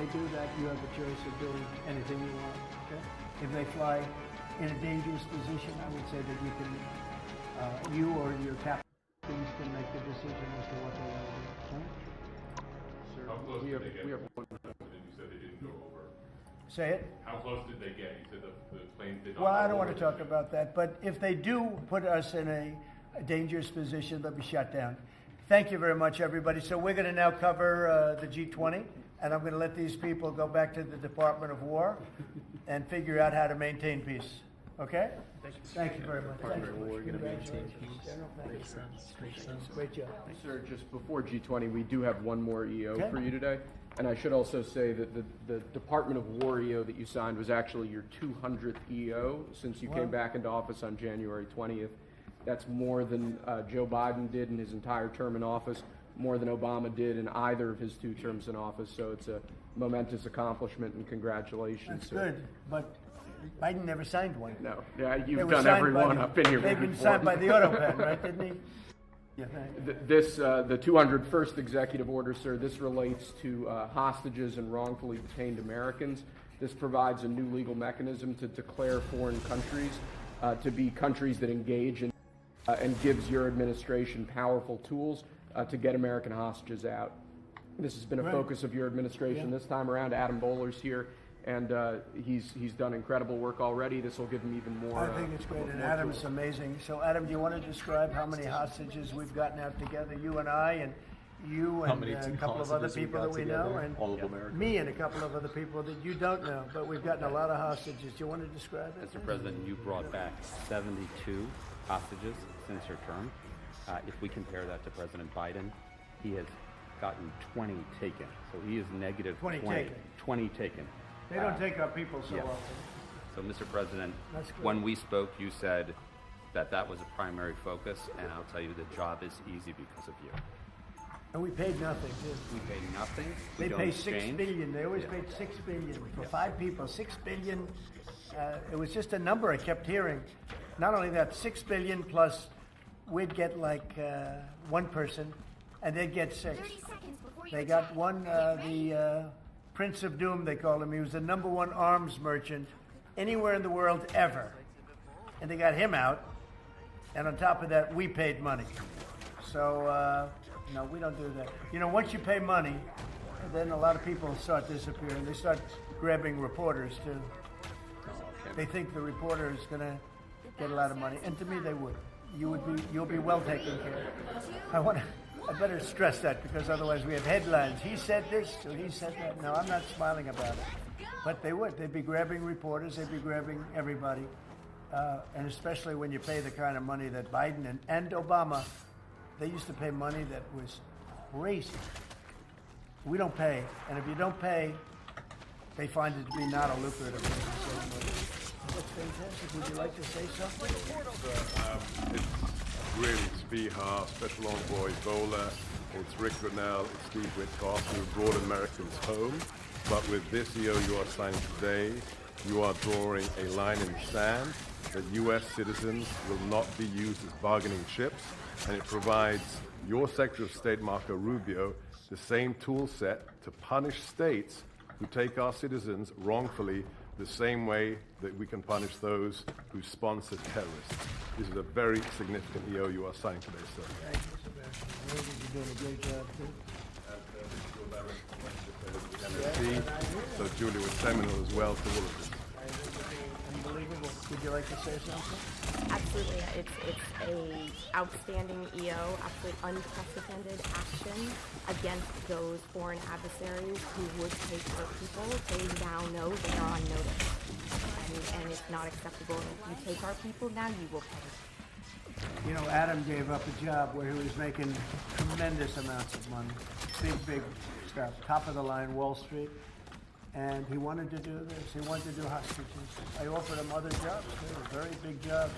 they do that, you have the choice of doing anything you want, okay? If they fly in a dangerous position, I would say that you can, you or your captains can make the decision as to what they want to do, okay? Sir, how close did they get? You said they didn't go over. Say it? How close did they get? You said the plane did not. Well, I don't want to talk about that, but if they do put us in a dangerous position, they'll be shut down. Thank you very much, everybody. So we're going to now cover the G20, and I'm going to let these people go back to the Department of War and figure out how to maintain peace. Okay? Thank you very much. Thank you. We're going to maintain peace. Makes sense. Great job. Sir, just before G20, we do have one more EO Okay. for you today. And I should also say that the Department of War EO that you signed was actually your 200th EO since you Wow. came back into office on January 20th. That's more than Joe Biden did in his entire term in office, more than Obama did in either of his 2 terms in office. So it's a momentous accomplishment, and congratulations. That's sir. good, but Biden never signed one. No, yeah, They you've were done signed every by one the- up in here. They've been signed by the Autopen, right, didn't he? Yeah, thanks. The 201st executive order, sir, this relates to hostages and wrongfully detained Americans. This provides a new legal mechanism to declare foreign countries to be countries that engage in and gives your administration powerful tools to get American hostages out. This has been a Right. focus of your administration this time around. Adam Bowler's here, and he's done incredible work already. This will give him even more. I think it's great, and more Adam's tools. amazing. So, Adam, do you want to describe how many hostages we've gotten out together, you and I, and you and many a couple of other hostages we've people got that we know, together? and All of America? me and a couple of other people that you don't know, but we've gotten a lot of hostages. Do you want to describe it? Mr. President, you brought back 72 hostages since your term. If we compare that to President Biden, he has gotten 20 taken. So he is negative 20 taken. 20 taken. They don't take our people so yeah. often. So, Mr. President, That's good. when we spoke, you said that that was a primary focus, and I'll tell you the job is easy because of you. And we paid nothing, too. We pay nothing. They We don't pay $6 exchange. billion. They always Yeah. paid $6 billion for 5 people. $6 billion. It was just a number I kept hearing. Not only that, $6 billion plus we'd get like 1 person, and they'd get 6. They got one, the Prince of Doom, they call him. He was the #1 arms merchant anywhere in the world ever, and they got him out. And on top of that, we paid money. So no, we don't do that. You know, once you pay money, then a lot of people start disappearing. They start grabbing reporters too. They think the reporter is going to get a lot of money, and to me, they would. You'll be well taken care of. I better stress that, because otherwise we have headlines. He said this, or he said that. No, I'm not smiling about it. But they would. They'd be grabbing reporters. They'd be grabbing everybody. And especially when you pay the kind of money that Biden and Obama, they used to pay money that was crazy. We don't pay. And if you don't pay, they find it to be not a lucrative business. That's fantastic. Would you like to say something? It's really Spiha, Special Envoy Bowler, it's Rick Grinnell, it's Steve Witkoff, who brought Americans home. But with this EO you are signing today, you are drawing a line in the sand that U.S. citizens will not be used as bargaining chips, and it provides your Secretary of State, Marco Rubio, the same tool set to punish states who take our citizens wrongfully the same way that we can punish those who sponsor terrorists. This is a very significant EO you are signing today, sir. Thank you, Sebastian. I think you're doing a great job, too. So Julie was seminal as well to all of this. Unbelievable. Would you like to say something? Absolutely. It's a outstanding EO, absolutely unprecedented action against those foreign adversaries who would take our people. They now know they are on notice. And it's not acceptable. If you take our people now, you will pay. You know, Adam gave up a job where he was making tremendous amounts of money. Big stuff. Top of the line, Wall Street. And he wanted to do this. He wanted to do hostages. I offered him other jobs, too, very big jobs.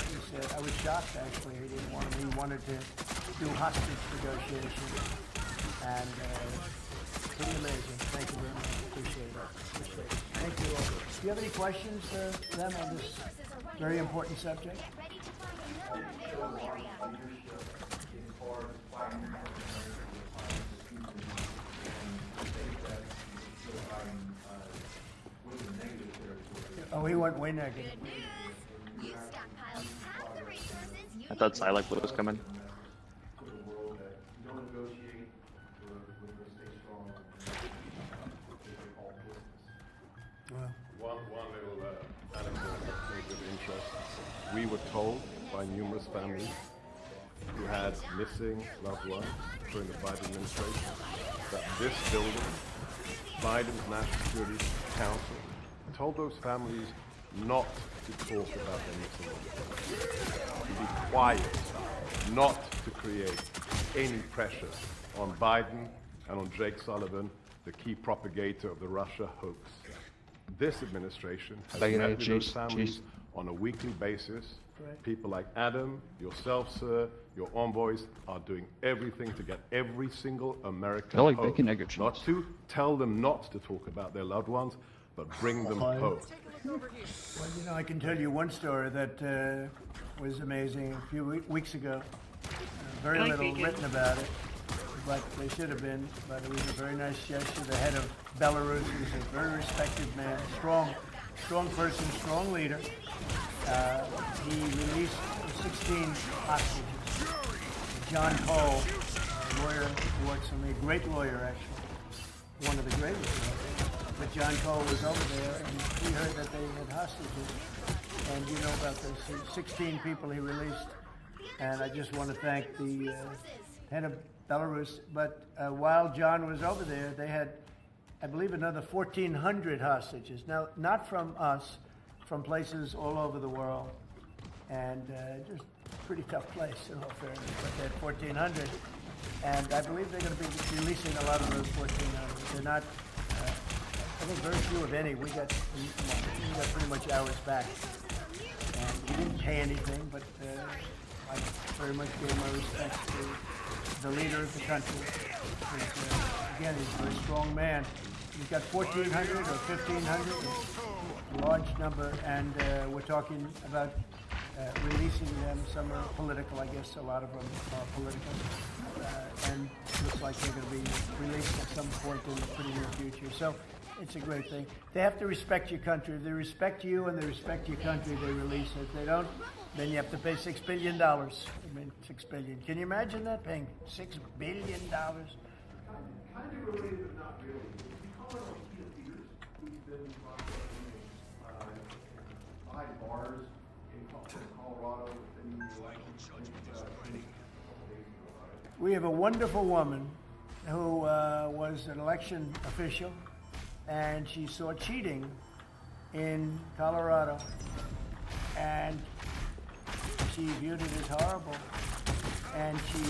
He said, I was shocked, actually. He didn't want to. He wanted to do hostage negotiation. And pretty amazing. Thank you very much. Appreciate it. Thank you all. Do you have any questions for them on this very important subject? Oh, he went way negative. I thought Silac was coming. Well, One little anecdote that may be of interest. We were told by numerous families who had missing loved ones during the Biden administration that this building, Biden's National Security Council, told those families not to talk about their missing loved ones, to be quiet, not to create any pressure on Biden and on Jake Sullivan, the key propagator of the Russia hoax. This administration has met with those families on a weekly basis. Right. People like Adam, yourself, sir, your envoys are doing everything to get every single American I like home. bacon, egg, and cheese. Not to tell them not to talk about their loved ones, but bring them home. Well, you know, I can tell you one story that was amazing a few weeks ago. Very little written about it, but they should have been. But it was a very nice gesture. The head of Belarus, who's a very respected man, strong person, strong leader. He released 16 hostages. John Cole, a lawyer who works for me, a great lawyer actually, one of the greatest lawyers. But John Cole was over there, and he heard that they had hostages. And you know about this. 16 people he released. And I just want to thank the head of Belarus. But while John was over there, they had, I believe, another 1,400 hostages. Now, not from us, from places all over the world. And just a pretty tough place, in all fairness. But they had 1,400. And I believe they're going to be releasing a lot of those 1,400. They're not, I think very few, if any. We got pretty much ours back. And we didn't pay anything, but I very much gave my respects to the leader of the country. Again, he's a very strong man. He's got 1,400 or 1,500, a large number, and we're talking about releasing them. Some are political, I guess. A lot of them are political, and looks like they're going to be released at some point in the pretty near future. So it's a great thing. They have to respect your country. If they respect you and they respect your country, they release it. If they don't, then you have to pay $6 billion. I mean, $6 billion. Can you imagine that, paying $6 billion? Kind of related, but not really. Colorado Peter Peters, who's been behind bars in Colorado within the election. We have a wonderful woman who was an election official, and she saw cheating in Colorado, and she viewed it as horrible, and she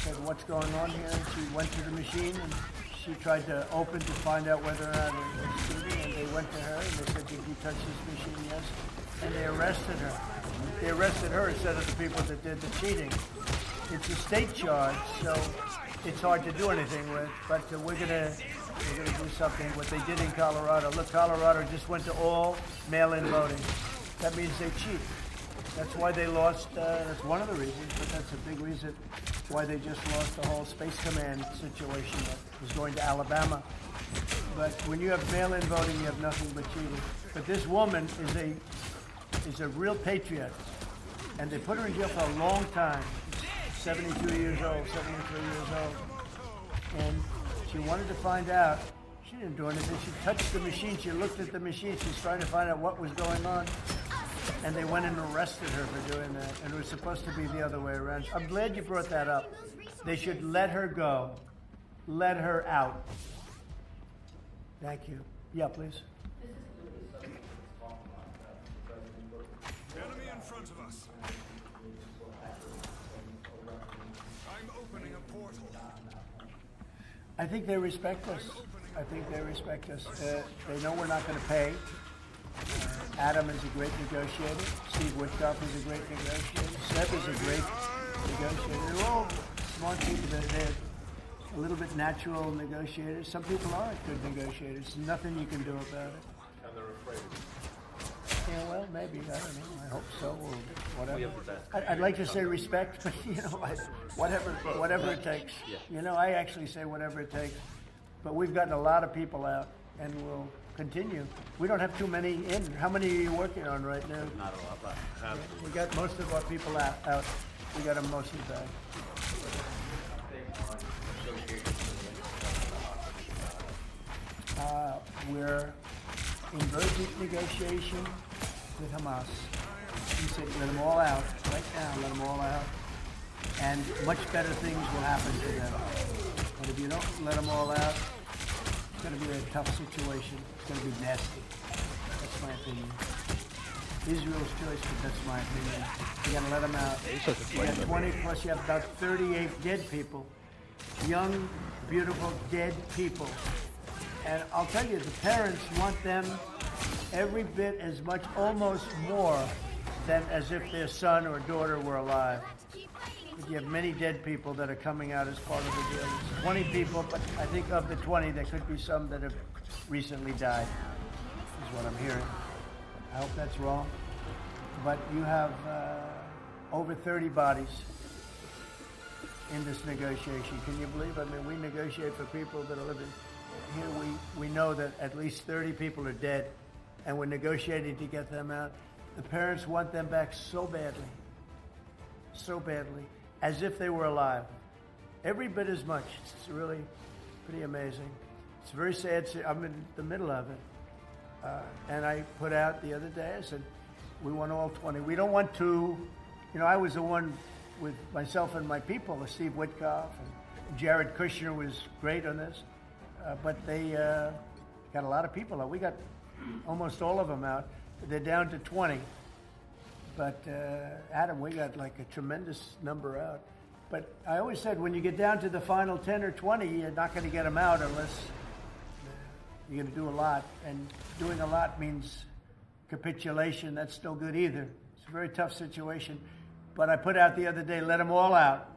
said, "What's going on here?" And she went to the machine, and she tried to open to find out whether or not it was cheating, and they went to her, and they said, "Did you touch this machine?" "Yes." And they arrested her. They arrested her instead of the people that did the cheating. It's a state charge, so it's hard to do anything with, but we're gonna do something, what they did in Colorado. Look, Colorado just went to all mail-in voting. That means they cheat. That's why they lost, that's one of the reasons, but that's a big reason why they just lost the whole Space Command situation that was going to Alabama. But when you have mail-in voting, you have nothing but cheating. But this woman is a real patriot, and they put her in jail for a long time. 72 years old, 73 years old. And she wanted to find out. She didn't do anything. She touched the machine. She looked at the machine. She's trying to find out what was going on. And they went and arrested her for doing that. And it was supposed to be the other way around. I'm glad you brought that up. They should let her go. Let her out. Thank you. Yeah, please. Enemy in front of us. I'm opening a portal. I think they respect us. I think they respect us. They know we're not going to pay. Adam is a great negotiator. Steve Witkoff is a great negotiator. Seb is a great negotiator. They're all smart people. They're a little bit natural negotiators. Some people aren't good negotiators. There's nothing you can do about it. And they're afraid. Yeah, well, maybe. I don't know. I hope so, or whatever. I'd like to say respect, but whatever it takes. I actually say whatever it takes. But we've gotten a lot of people out, and continue. We don't have too many in. How many are you working on right now? Not a lot left. We got most of our people out. We got them mostly back. We're in very deep negotiation with Hamas. He said, let them all out. Right now, let them all out. And much better things will happen to them. But if you don't let them all out, it's going to be a tough situation. It's going to be nasty. That's my opinion. Israel's choice, but that's my opinion. You got to let them out. You got 20 plus, you have about 38 dead people. Young, beautiful, dead people. And I'll tell you, the parents want them every bit as much, almost more, than as if their son or daughter were alive. But you have many dead people that are coming out as part of the deal. It's 20 people, but I think of the 20, there could be some that have recently died, is what I'm hearing. I hope that's wrong. But you have over 30 bodies in this negotiation. Can you believe? I mean, we negotiate for people that are living. Here we know that at least 30 people are dead, and we're negotiating to get them out. The parents want them back so badly, as if they were alive. Every bit as much. It's really pretty amazing. It's very sad. I'm in the middle of it. And I put out the other day, I said, we want all 20. We don't want to, I was the one with myself and my people, Steve Witkoff, and Jared Kushner was great on this. But they got a lot of people out. We got almost all of them out. They're down to 20. But Adam, we got like a tremendous number out. But I always said when you get down to the final 10 or 20, you're not going to get them out unless you're going to do a lot. And doing a lot means capitulation. That's no good either. It's a very tough situation. But I put out the other day, let them all out.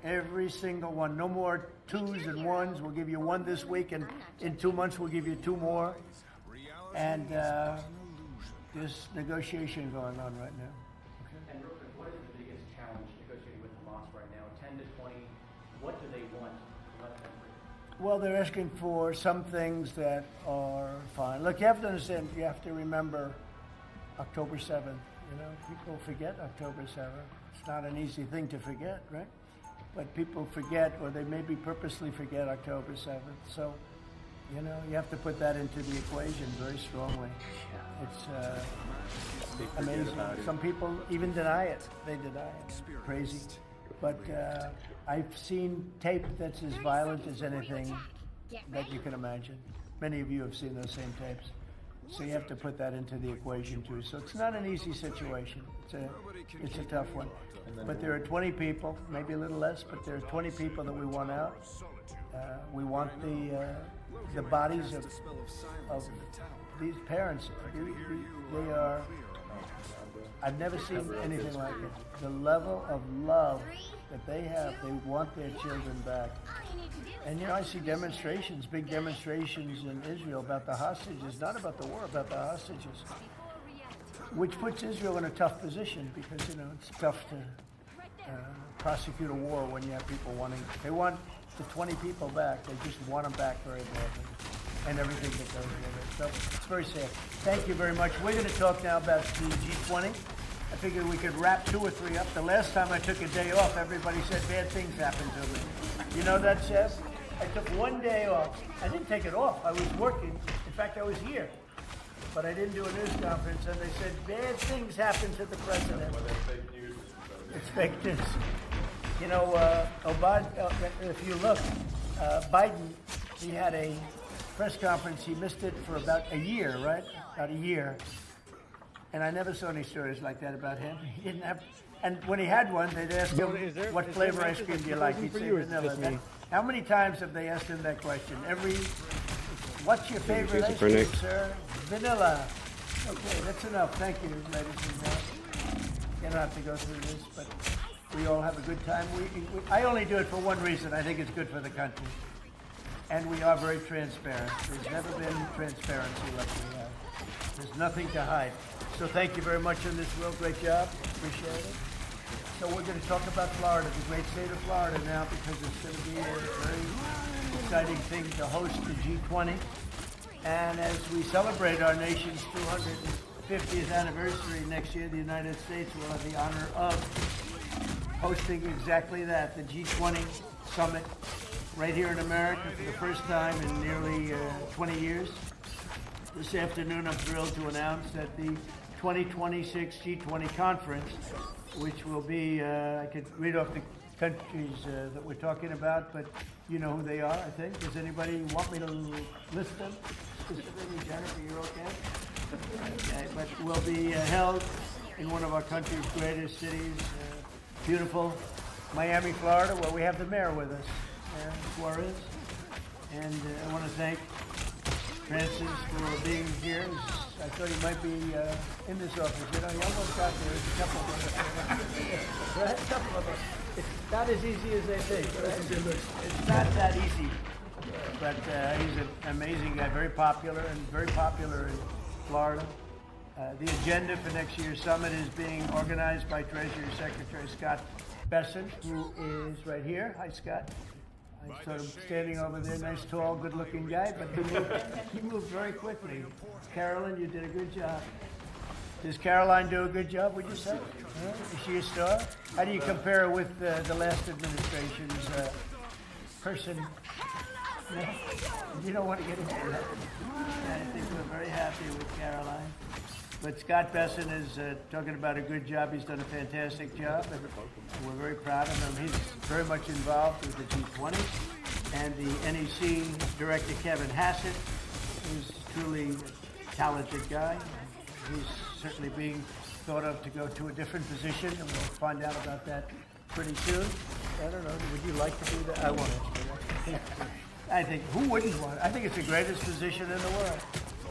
Every single one. No more twos and ones. We'll give you one this week, and in 2 months we'll give you 2 more. And there's negotiation going on right now. Okay. And real quick, what is the biggest challenge negotiating with Hamas right now? 10 to 20. What do they want to let them free? Well, they're asking for some things that are fine. Look, you have to understand. You have to remember October 7th. People forget October 7th. It's not an easy thing to forget, right? But people forget, or they maybe purposely forget October 7th. So, you have to put that into the equation very strongly. It's amazing. Some people even deny it. They deny it. Crazy. But I've seen tape that's as violent as anything that you can imagine. Many of you have seen those same tapes. So you have to put that into the equation too. So it's not an easy situation. It's a tough one. But there are 20 people, maybe a little less, but there are 20 people that we want out. We want the bodies of these parents. They are. I've never seen anything like it. The level of love that they have, they want their children back. And I see demonstrations, big demonstrations in Israel about the hostages, not about the war, about the hostages, which puts Israel in a tough position because, it's tough to prosecute a war when you have people they want the 20 people back. They just want them back very badly and everything that goes with it. So it's very sad. Thank you very much. We're going to talk now about the G20. I figured we could wrap 2 or 3 up. The last time I took a day off, everybody said bad things happened to me. You know that, Chef? I took 1 day off. I didn't take it off. I was working. In fact, I was here. But I didn't do a news conference, and they said bad things happened to the president. Well, that's fake news. It's fake news. Obama, if you look, Biden, he had a press conference. He missed it for about a year, right? About a year. And I never saw any stories like that about him. He didn't have, and when he had one, they'd ask him, what flavor ice cream do you like? He'd say vanilla. How many times have they asked him that question? What's your favorite ice cream, sir? Vanilla. Okay, that's enough. Thank you, ladies and gentlemen. You don't have to go through this, but we all have a good time. I only do it for one reason. I think it's good for the country. And we are very transparent. There's never been transparency like we have. There's nothing to hide. So thank you very much on this real great job. Appreciate it. So we're going to talk about Florida, the great state of Florida now, because it's going to be a very exciting thing to host the G20. And as we celebrate our nation's 250th anniversary next year, the United States will have the honor of hosting exactly that, the G20 Summit, right here in America for the first time in nearly 20 years. This afternoon, I'm thrilled to announce that the 2026 G20 conference, which will be, I could read off the countries that we're talking about, but you know who they are, I think. Does anybody want me to list them? Specifically, Jennifer, you're okay? Okay, but will be held in one of our country's greatest cities, beautiful Miami, Florida, where we have the mayor with us, Suarez. And I want to thank Francis for being here. I thought he might be in this office. You know, he almost got there. There's a couple of us. Right? A couple of us. It's not as easy as they think. Right? It's not that easy. But he's an amazing guy, very popular in Florida. The agenda for next year's summit is being organized by Treasury Secretary Scott Bessent, who is right here. Hi, Scott. I saw him standing over there, nice, tall, good-looking guy, but he moved very quickly. Carolyn, you did a good job. Does Caroline do a good job, would you say? Is she a star? How do you compare her with the last administration's person? No? You don't want to get into that. I think we're very happy with Caroline. But Scott Bessent is talking about a good job. He's done a fantastic job, and we're very proud of him. He's very much involved with the G20. And the NEC director, Kevin Hassett, who's truly a talented guy. He's certainly being thought of to go to a different position, and we'll find out about that pretty soon. I don't know, would you like to do that? I want to. I think, who wouldn't want it? I think it's the greatest position in the world.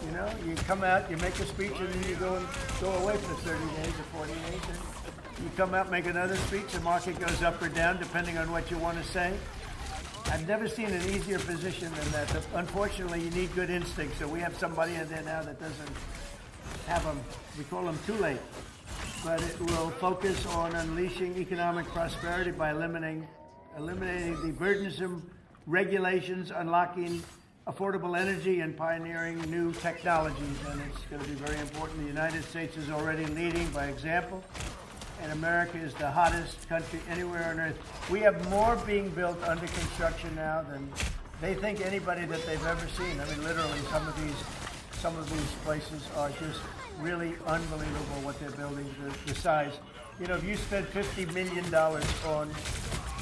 You know, you come out, you make a speech, and then you go away for 30 days or 40 days. And you come out, make another speech, the market goes up or down depending on what you want to say. I've never seen an easier position than that. But unfortunately, you need good instincts. So we have somebody in there now that doesn't have them. We call them too late. But it will focus on unleashing economic prosperity by eliminating the burdensome regulations, unlocking affordable energy, and pioneering new technologies. And it's going to be very important. The United States is already leading by example, and America is the hottest country anywhere on earth. We have more being built under construction now than they think anybody that they've ever seen. I mean, literally, some of these places are just really unbelievable what they're building, the size. You know, if you spend $50 million on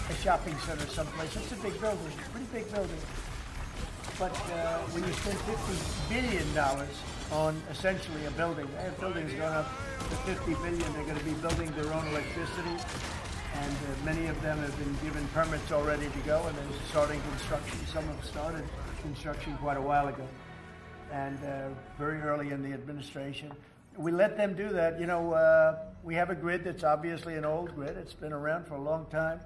a shopping center someplace, it's a big building, pretty big building. But when you spend $50 billion on essentially a building, they have buildings going up to $50 billion. They're going to be building their own electricity, and many of them have been given permits already to go, and they're starting construction. Some have started construction quite a while ago, and very early in the administration. We let them do that. You know, we have a grid that's obviously an old grid. It's been around for a long time.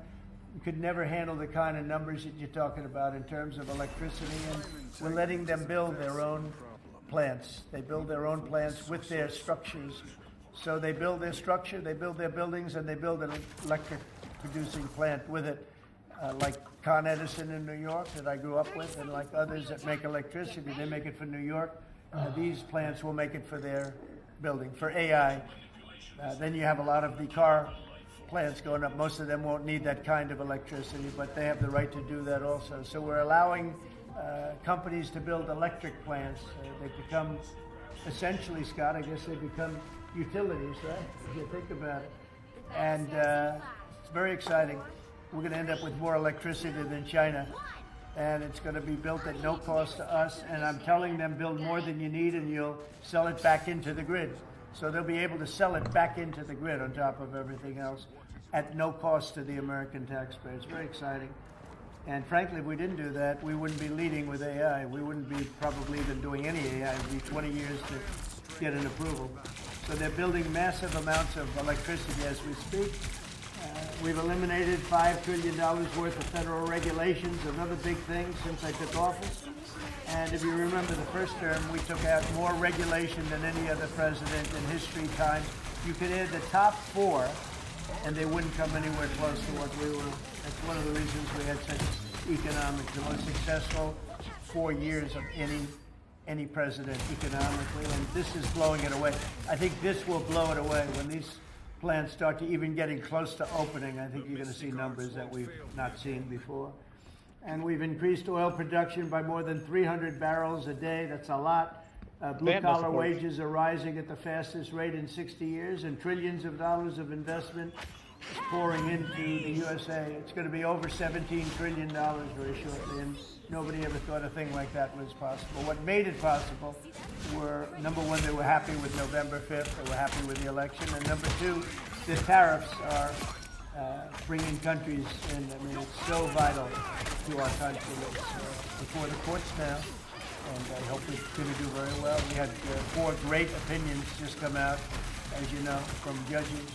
You could never handle the kind of numbers that you're talking about in terms of electricity, and we're letting them build their own plants. They build their own plants with their structures. So they build their structure, they build their buildings, and they build an electric producing plant with it, like Con Edison in New York that I grew up with, and like others that make electricity. They make it for New York. These plants will make it for their building, for AI. Then you have a lot of the car plants going up. Most of them won't need that kind of electricity, but they have the right to do that also. So we're allowing companies to build electric plants. They become, essentially, Scott, I guess they become utilities, right? If you think about it. And it's very exciting. We're going to end up with more electricity than China. And it's going to be built at no cost to us. And I'm telling them, build more than you need, and you'll sell it back into the grid. So they'll be able to sell it back into the grid on top of everything else at no cost to the American taxpayer. It's very exciting. And frankly, if we didn't do that, we wouldn't be leading with AI. We wouldn't be probably even doing any AI. It would be 20 years to get an approval. So they're building massive amounts of electricity as we speak. We've eliminated $5 trillion worth of federal regulations, another big thing since I took office. And if you remember the first term, we took out more regulation than any other president in history times. You could add the top four, and they wouldn't come anywhere close to what we were. That's one of the reasons we had such economics, the most successful 4 years of any president economically, and this is blowing it away. I think this will blow it away. When these plants start to even getting close to opening, I think you're going to see numbers that we've not seen before. And we've increased oil production by more than 300 barrels a day. That's a lot. Blue-collar wages are rising at the fastest rate in 60 years, and trillions of dollars of investment is pouring into the USA. It's going to be over $17 trillion very shortly, and nobody ever thought a thing like that was possible. What made it possible were, number one, they were happy with November 5th. They were happy with the election. And number two, the tariffs are bringing countries in. I mean, it's so vital to our country. It's before the courts now, and I hope it's going to do very well. We had 4 great opinions just come out, as you know, from judges.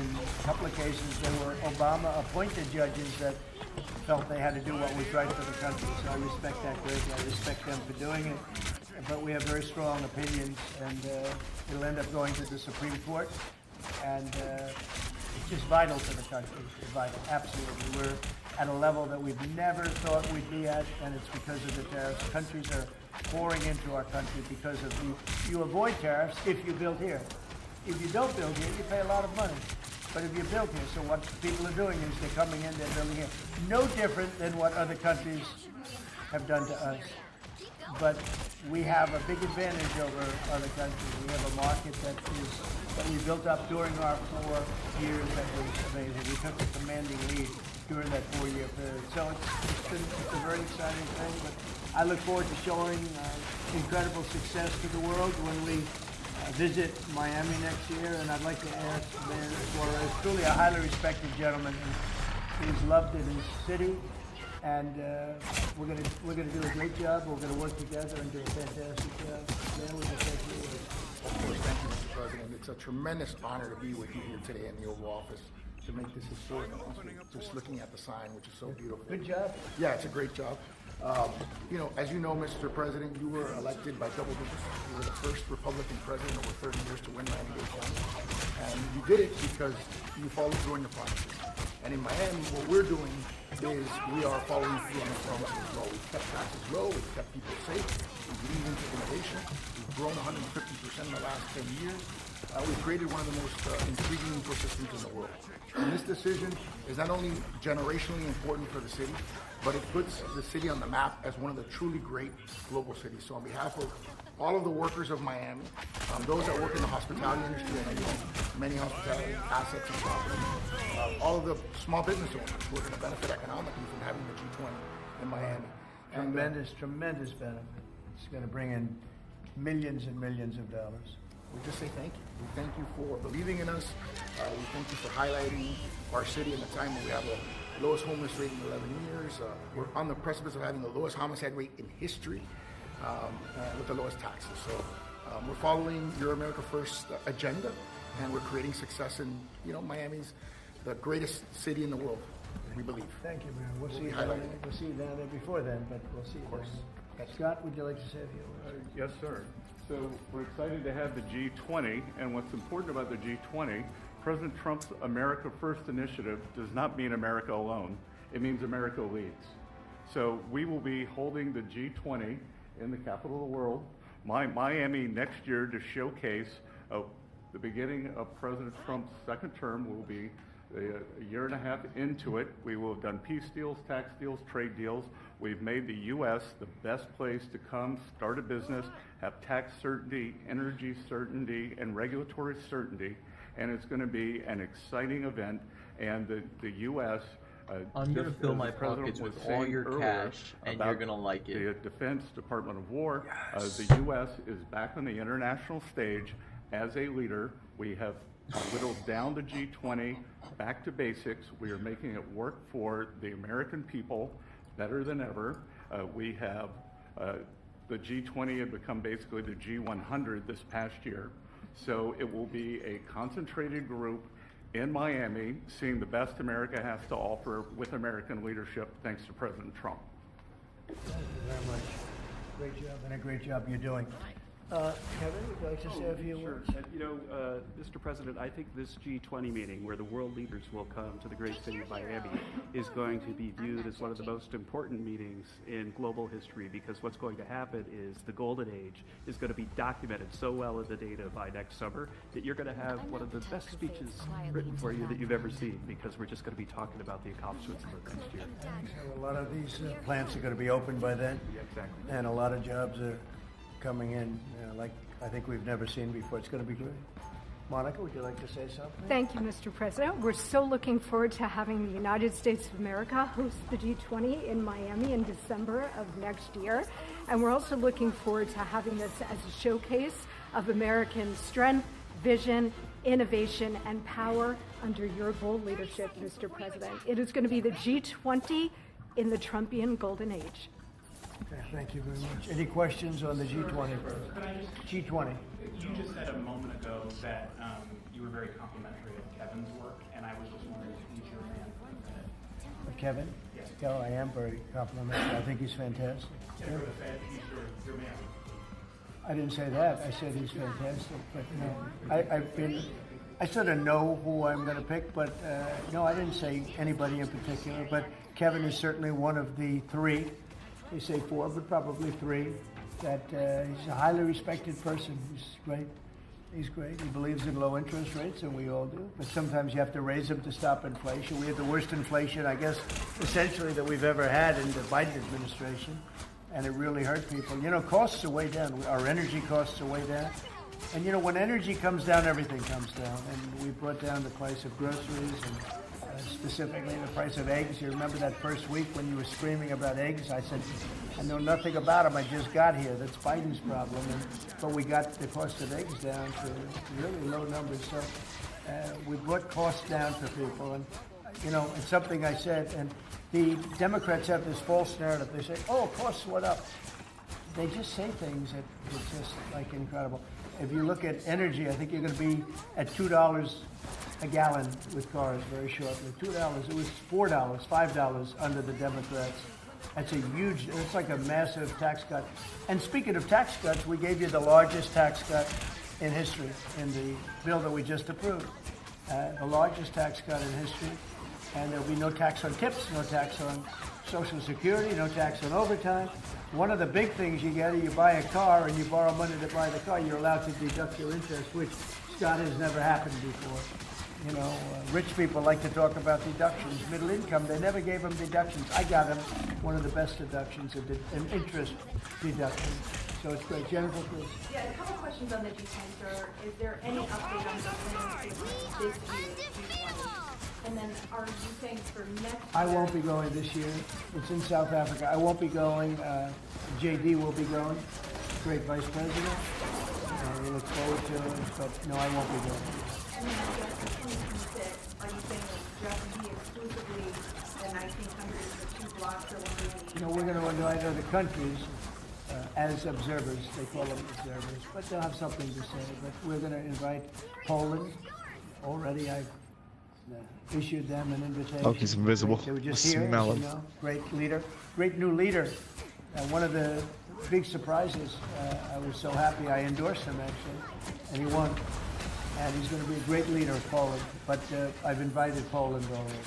In a couple of cases, they were Obama-appointed judges that felt they had to do what was right for the country. So I respect that greatly. I respect them for doing it. But we have very strong opinions, and it'll end up going to the Supreme Court. And it's just vital to the country. It's vital, absolutely. We're at a level that we've never thought we'd be at, and it's because of the tariffs. Countries are pouring into our country because of you avoid tariffs if you build here. If you don't build here, you pay a lot of money. But if you build here, so what people are doing is they're coming in, they're building here. No different than what other countries have done to us. But we have a big advantage over other countries. We have a market that we built up during our 4 years that was amazing. We took a commanding lead during that 4-year period. So it's a very exciting thing. But I look forward to showing incredible success to the world when we visit Miami next year, and I'd like to ask Mayor Suarez, truly a highly respected gentleman. He's loved in his city, and we're gonna do a great job. We're gonna work together and do a fantastic job. Mayor, would you take the word? Of course, thank you, Mr. President. It's a tremendous honor to be with you here today in the Oval Office to make this historic announcement. Just looking at the sign, which is so beautiful. Good job. Yeah, it's a great job. As you know, Mr. President, you were elected by double digits. You were the first Republican president over 30 years to win Miami-Dade County. And you did it because you followed through on your promises. And in Miami, what we're doing is we are following through on the promises as well. We've kept taxes low, we've kept people safe, we've leaned into innovation, we've grown 150% in the last 10 years. We've created one of the most intriguing ecosystems in the world. And this decision is not only generationally important for the city, but it puts the city on the map as one of the truly great global cities. So on behalf of all of the workers of Miami, those that work in the hospitality industry, and I own many hospitality assets and properties, all of the small business owners who are going to benefit economically from having the G20 in Miami. Tremendous benefit. It's going to bring in millions and millions of dollars. We just say thank you. We thank you for believing in us. We thank you for highlighting our city in a time when we have the lowest homeless rate in 11 years. We're on the precipice of having the lowest homicide rate in history with the lowest taxes. So we're following your America First agenda, and we're creating success in, Miami's the greatest city in the world, we believe. Thank you, Mayor. We'll see you down there before then, but we'll see you down there. Scott, would you like to say a few words? Yes, sir. So we're excited to have the G20, and what's important about the G20, President Trump's America First initiative does not mean America alone. It means America leads. So we will be holding the G20 in the capital of the world, Miami, next year to showcase the beginning of President Trump's second term. Will be a year and a half into it. We will have done peace deals, tax deals, trade deals. We've made the U.S. the best place to come, start a business, have tax certainty, energy certainty, and regulatory certainty. And it's going to be an exciting event. And the U.S. I'm going to fill my pockets with all your cash, and you're going to like it. The Defense Department of War, the U.S. is back on the international stage as a leader. We have whittled down the G20 back to basics. We are making it work for the American people better than ever. We have the G20 had become basically the G100 this past year. So it will be a concentrated group in Miami seeing the best America has to offer with American leadership, thanks to President Trump. Thank you very much. Great job, and a great job you're doing. Kevin, would you like to say a few words? Mr. President, I think this G20 meeting, where the world leaders will come to the great city of Miami, is going to be viewed as one of the most important meetings in global history, because what's going to happen is the golden age is going to be documented so well in the data by next summer that you're going to have one of the best speeches written for you that you've ever seen, because we're just going to be talking about the accomplishments of the next year. A lot of these plants are going to be open by then. Yeah, exactly. And a lot of jobs are coming in, like I think we've never seen before. It's going to be great. Monica, would you like to say something? Thank you, Mr. President. We're so looking forward to having the United States of America host the G20 in Miami in December of next year. And we're also looking forward to having this as a showcase of American strength, vision, innovation, and power under your bold leadership, Mr. President. It is going to be the G20 in the Trumpian golden age. Okay, thank you very much. Any questions on the G20? G20. You just said a moment ago that you were very complimentary of Kevin's work, and I was just wondering if he's your man. Kevin? Yes. Oh, I am very complimentary. I think he's fantastic. Yeah, for the Fed, he's your man. I didn't say that. I said he's fantastic. But no, I sort of know who I'm going to pick, but no, I didn't say anybody in particular. But Kevin is certainly one of the three. They say four, but probably three. That he's a highly respected person. He's great. He's great. He believes in low interest rates, and we all do. But sometimes you have to raise them to stop inflation. We had the worst inflation, I guess, essentially that we've ever had in the Biden administration, and it really hurt people. Costs are way down. Our energy costs are way down. And when energy comes down, everything comes down. And we brought down the price of groceries and specifically the price of eggs. You remember that first week when you were screaming about eggs? I said, I know nothing about them. I just got here. That's Biden's problem. But we got the cost of eggs down to really low numbers. So we brought costs down for people. And, it's something I said. And the Democrats have this false narrative. They say, costs went up. They just say things that are just like incredible. If you look at energy, I think you're going to be at $2 a gallon with cars very shortly. $2. It was $4, $5 under the Democrats. That's it's like a massive tax cut. And speaking of tax cuts, we gave you the largest tax cut in history in the bill that we just approved. The largest tax cut in history. And there'll be no tax on tips, no tax on Social Security, no tax on overtime. One of the big things you get is you buy a car and you borrow money to buy the car, you're allowed to deduct your interest, which, Scott, has never happened before. Rich people like to talk about deductions. Middle income, they never gave them deductions. I got them one of the best deductions, an interest deduction. So it's great. Jennifer, please. Yeah, a couple questions on the G20, sir. Is there any update on the plans for this year's G20? And then are you saying for next year? I won't be going this year. It's in South Africa. I won't be going. JD will be going. Great vice president. We look forward to it. But no, I won't be going. And then I guess for 2026, are you saying that just be exclusively the 1900s, the two blocks, or what? We're going to invite other countries as observers. They call them observers, but they'll have something to say. But we're going to invite Poland. Already, I've issued them an invitation. Oh, he's invisible. They were just I here. smell him. Great leader, great new leader. One of the big surprises. I was so happy. I endorsed him actually, and he won. And he's going to be a great leader of Poland. But I've invited Poland already.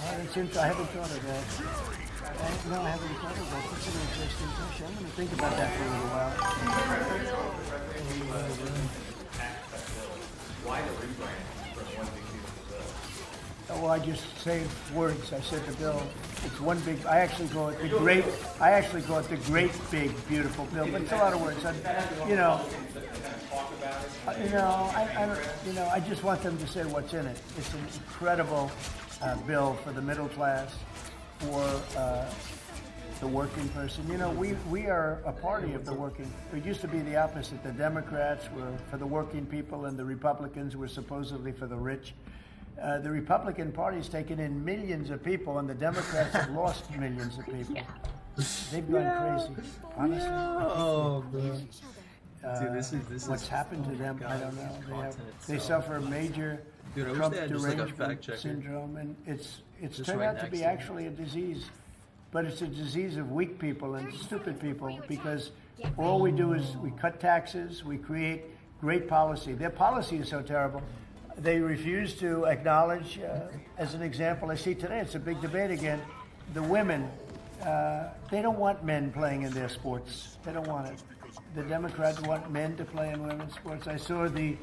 I haven't thought of that. No, I haven't thought of that. That's an interesting question. I'm going to think about that for a little while. Why the rebrand from one big beautiful bill? Well, I just saved words. I said the bill. It's one big. I actually call it the great. I actually call it the great big beautiful bill. But it's a lot of words. I just want them to say what's in it. It's an incredible bill for the middle class, for the working person. We are a party of the working. It used to be the opposite. The Democrats were for the working people, and the Republicans were supposedly for the rich. The Republican Party's taken in millions of people, and the Democrats have lost millions of people. They've gone crazy. Honestly. Oh, man. Dude, this is what's happened to them, I don't know. They suffer major Trump derangement syndrome, and it's turned out to be actually a disease but it's a disease of weak people and stupid people, because all we do is we cut taxes, we create great policy. Their policy is so terrible. They refuse to acknowledge, as an example, I see today, it's a big debate again, the women, they don't want men playing in their sports. They don't want it. The Democrats want men to play in women's sports. I saw the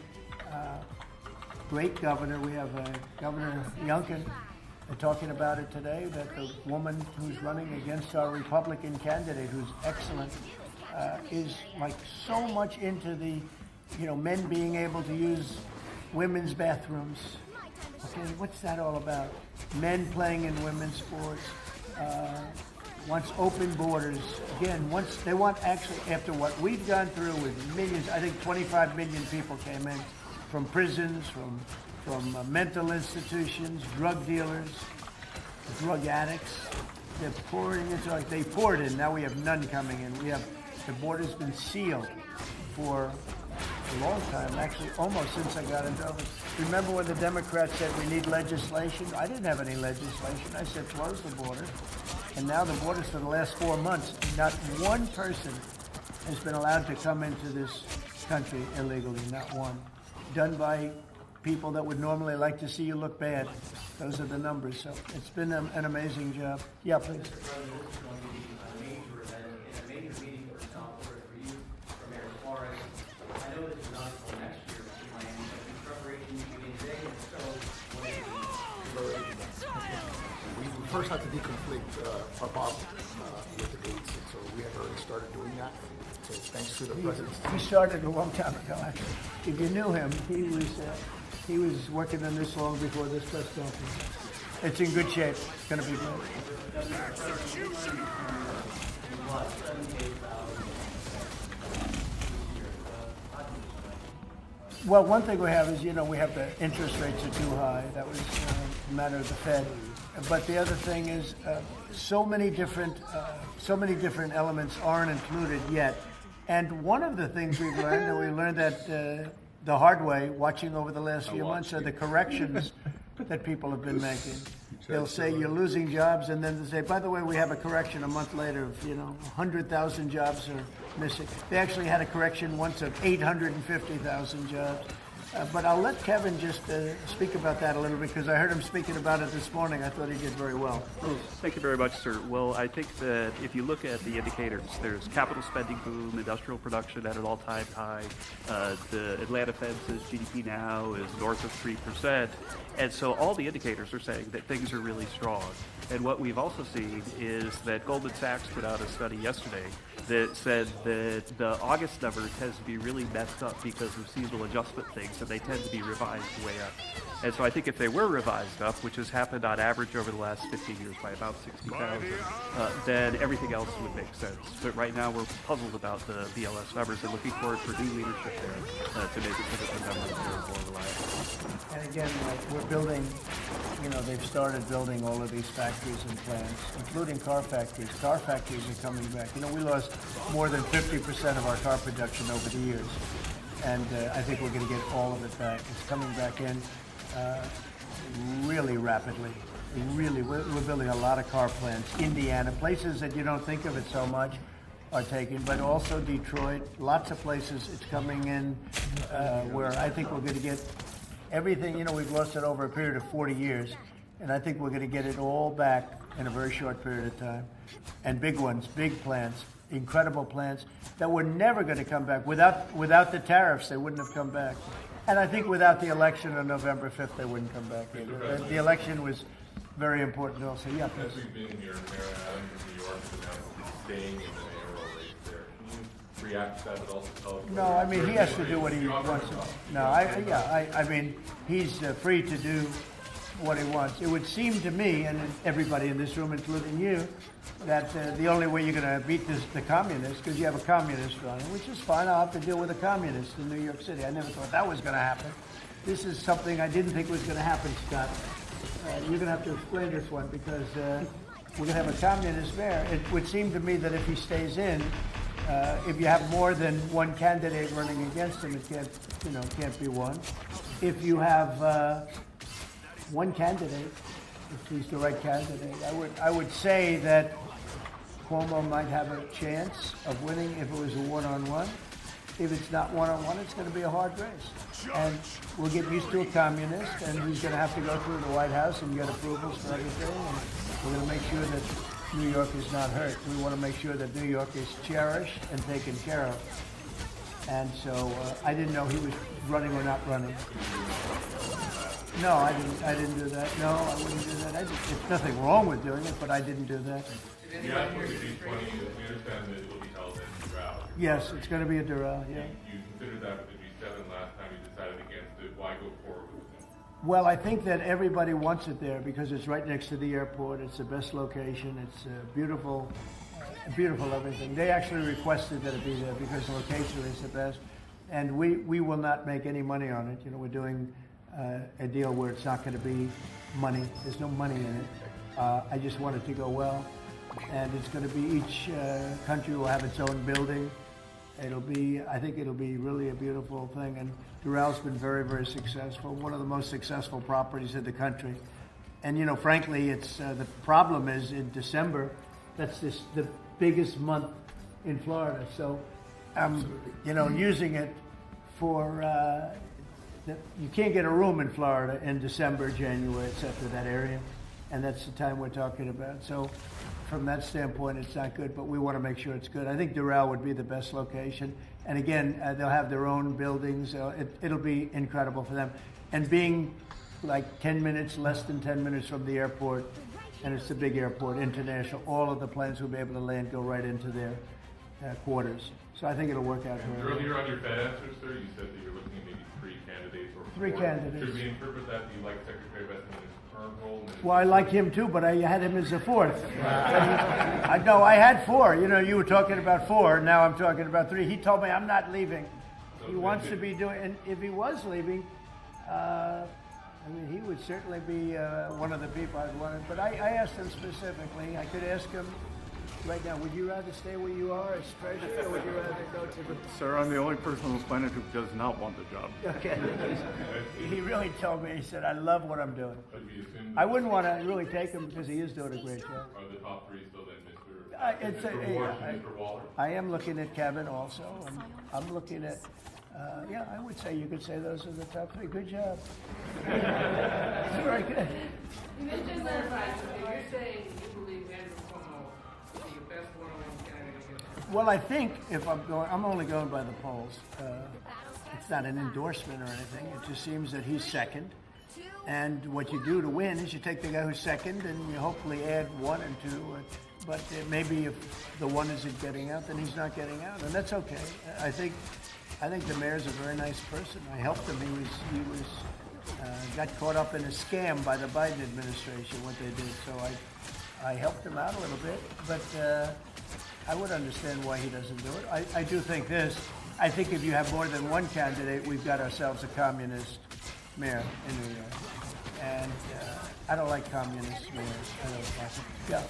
great governor, we have Governor Youngkin, talking about it today, that the woman who's running against our Republican candidate, who's excellent, is like so much into the, men being able to use women's bathrooms. Okay, what's that all about? Men playing in women's sports, wants open borders. Again, once they want, actually, after what we've gone through with millions, I think 25 million people came in from prisons, from mental institutions, drug dealers, drug addicts. They're pouring into, they poured in, now we have none coming in. The border's been sealed for a long time, actually almost since I got into office. Remember when the Democrats said we need legislation? I didn't have any legislation. I said close the border. And now the borders for the last 4 months, not one person has been allowed to come into this country illegally, not one. Done by people that would normally like to see you look bad. Those are the numbers. So it's been an amazing job. Yeah, please. We first had to deconflict our bond with the dates, and so we had already started doing that. So thanks to the president. He started a long time ago, actually. If you knew him, he was working on this long before this press conference. It's in good shape. It's going to be good. Well, one thing we have is, we have the interest rates are too high. That was a matter of the Fed. But the other thing is, so many different elements aren't included yet. And one of the things we've learned, and we learned that the hard way, watching over the last few months, are the corrections that people have been making. They'll say you're losing jobs, and then they say, by the way, we have a correction a month later of 100,000 jobs are missing. They actually had a correction once of 850,000 jobs. But I'll let Kevin just speak about that a little bit, because I heard him speaking about it this morning. I thought he did very well. Thank you very much, sir. Well, I think that if you look at the indicators, there's capital spending boom, industrial production at an all-time high. The Atlanta Fed says GDP now is north of 3%. And so all the indicators are saying that things are really strong. And what we've also seen is that Goldman Sachs put out a study yesterday that said that the August number tends to be really messed up because of seasonal adjustment things, and they tend to be revised way up. And so I think if they were revised up, which has happened on average over the last 15 years by about 60,000, then everything else would make sense. But right now we're puzzled about the BLS numbers and looking forward for new leadership there to make it so that the numbers are more reliable. And again, we're building, they've started building all of these factories and plants, including car factories. Car factories are coming back. We lost more than 50% of our car production over the years. And I think we're going to get all of it back. It's coming back in really rapidly. Really, we're building a lot of car plants. Indiana, places that you don't think of it so much are taken, but also Detroit, lots of places it's coming in where I think we're going to get everything. We've lost it over a period of 40 years, and I think we're going to get it all back in a very short period of time. And big ones, big plants, incredible plants that were never going to come back. Without the tariffs, they wouldn't have come back. And I think without the election on November 5th, they wouldn't come back either. The election was very important also. Yeah, please. As we've been here, Mayor Adams in New York is staying in the mayoral race there. Can you react to that, but also tell us? No, I mean, he has to do what he wants. No, I mean, he's free to do what he wants. It would seem to me, and everybody in this room, including you, that the only way you're going to beat the communists, because you have a communist running, which is fine. I'll have to deal with a communist in New York City. I never thought that was going to happen. This is something I didn't think was going to happen, Scott. You're going to have to explain this one, because we're going to have a communist mayor. It would seem to me that if he stays in, if you have more than one candidate running against him, it can't be one. If you have one candidate, if he's the right candidate, I would say that Cuomo might have a chance of winning if it was a one-on-one. If it's not one-on-one, it's going to be a hard race. And we'll get used to a communist, and he's going to have to go through the White House and get approvals for everything. And we're going to make sure that New York is not hurt. We want to make sure that New York is cherished and taken care of. And so I didn't know he was running or not running. No, I didn't do that. No, I wouldn't do that. There's nothing wrong with doing it, but I didn't do that. The outcome of the G20, we understand that it will be held in Doral. Yes, it's going to be a Doral, yeah. You considered that with the G7 last time you decided against it. Why go forward with it? Well, I think that everybody wants it there because it's right next to the airport. It's the best location. It's beautiful everything. They actually requested that it be there because the location is the best. And we will not make any money on it. You know, we're doing a deal where it's not going to be money. There's no money in it. I just want it to go well. And it's going to be each country will have its own building. I think it'll be really a beautiful thing. And Doral's been very, very successful. One of the most successful properties in the country. And, you know, frankly, it's the problem is in December, that's the biggest month in Florida. So, you know, using it for, you can't get a room in Florida in December, January, except for that area. And that's the time we're talking about. So from that standpoint, it's not good, but we want to make sure it's good. I think Doral would be the best location. And again, they'll have their own buildings. It'll be incredible for them. And being like 10 minutes, less than 10 minutes from the airport, and it's a big airport, international, all of the planes will be able to land, go right into their quarters. So I think it'll work out very well. Earlier on your Fed answer, sir, you said that you're looking at maybe 3 candidates or 4. Three candidates. Should we interpret that you like Secretary of Estes in his current role? Well, I like him too, but I had him as a 4th. No, I had 4. You know, you were talking about 4. Now I'm talking about 3. He told me I'm not leaving. So he wants to be doing, and if he was leaving, I mean, he would certainly be one of the people I'd want. But I asked him specifically. I could ask him right now, would you rather stay where you are as treasurer, or would you rather go to the... Sir, I'm the only person on the planet who does not want the job. Okay. He really told me, he said, I love what I'm doing. I wouldn't want to really take him because he is doing a great job. Are the top 3 still then Mr. Ward and Mr. Waller? I am looking at Kevin also. I'm looking at, yeah, I would say you could say those are the top 3. Good job. Very good. Just to clarify, so you're saying you believe Andrew Cuomo is the best one-on-one candidate against... Well, I think if I'm only going by the polls. It's not an endorsement or anything. It just seems that he's second. And what you do to win is you take the guy who's second and you hopefully add 1 and 2. But maybe if the 1 isn't getting out, then he's not getting out, and that's okay. I think the mayor's a very nice person. I helped him. He got caught up in a scam by the Biden administration, what they did. So I helped him out a little bit, but I would understand why he doesn't do it. I do think this. I think if you have more than 1 candidate, we've got ourselves a communist mayor in New York. And I don't like communist mayors. I don't like it. Yeah.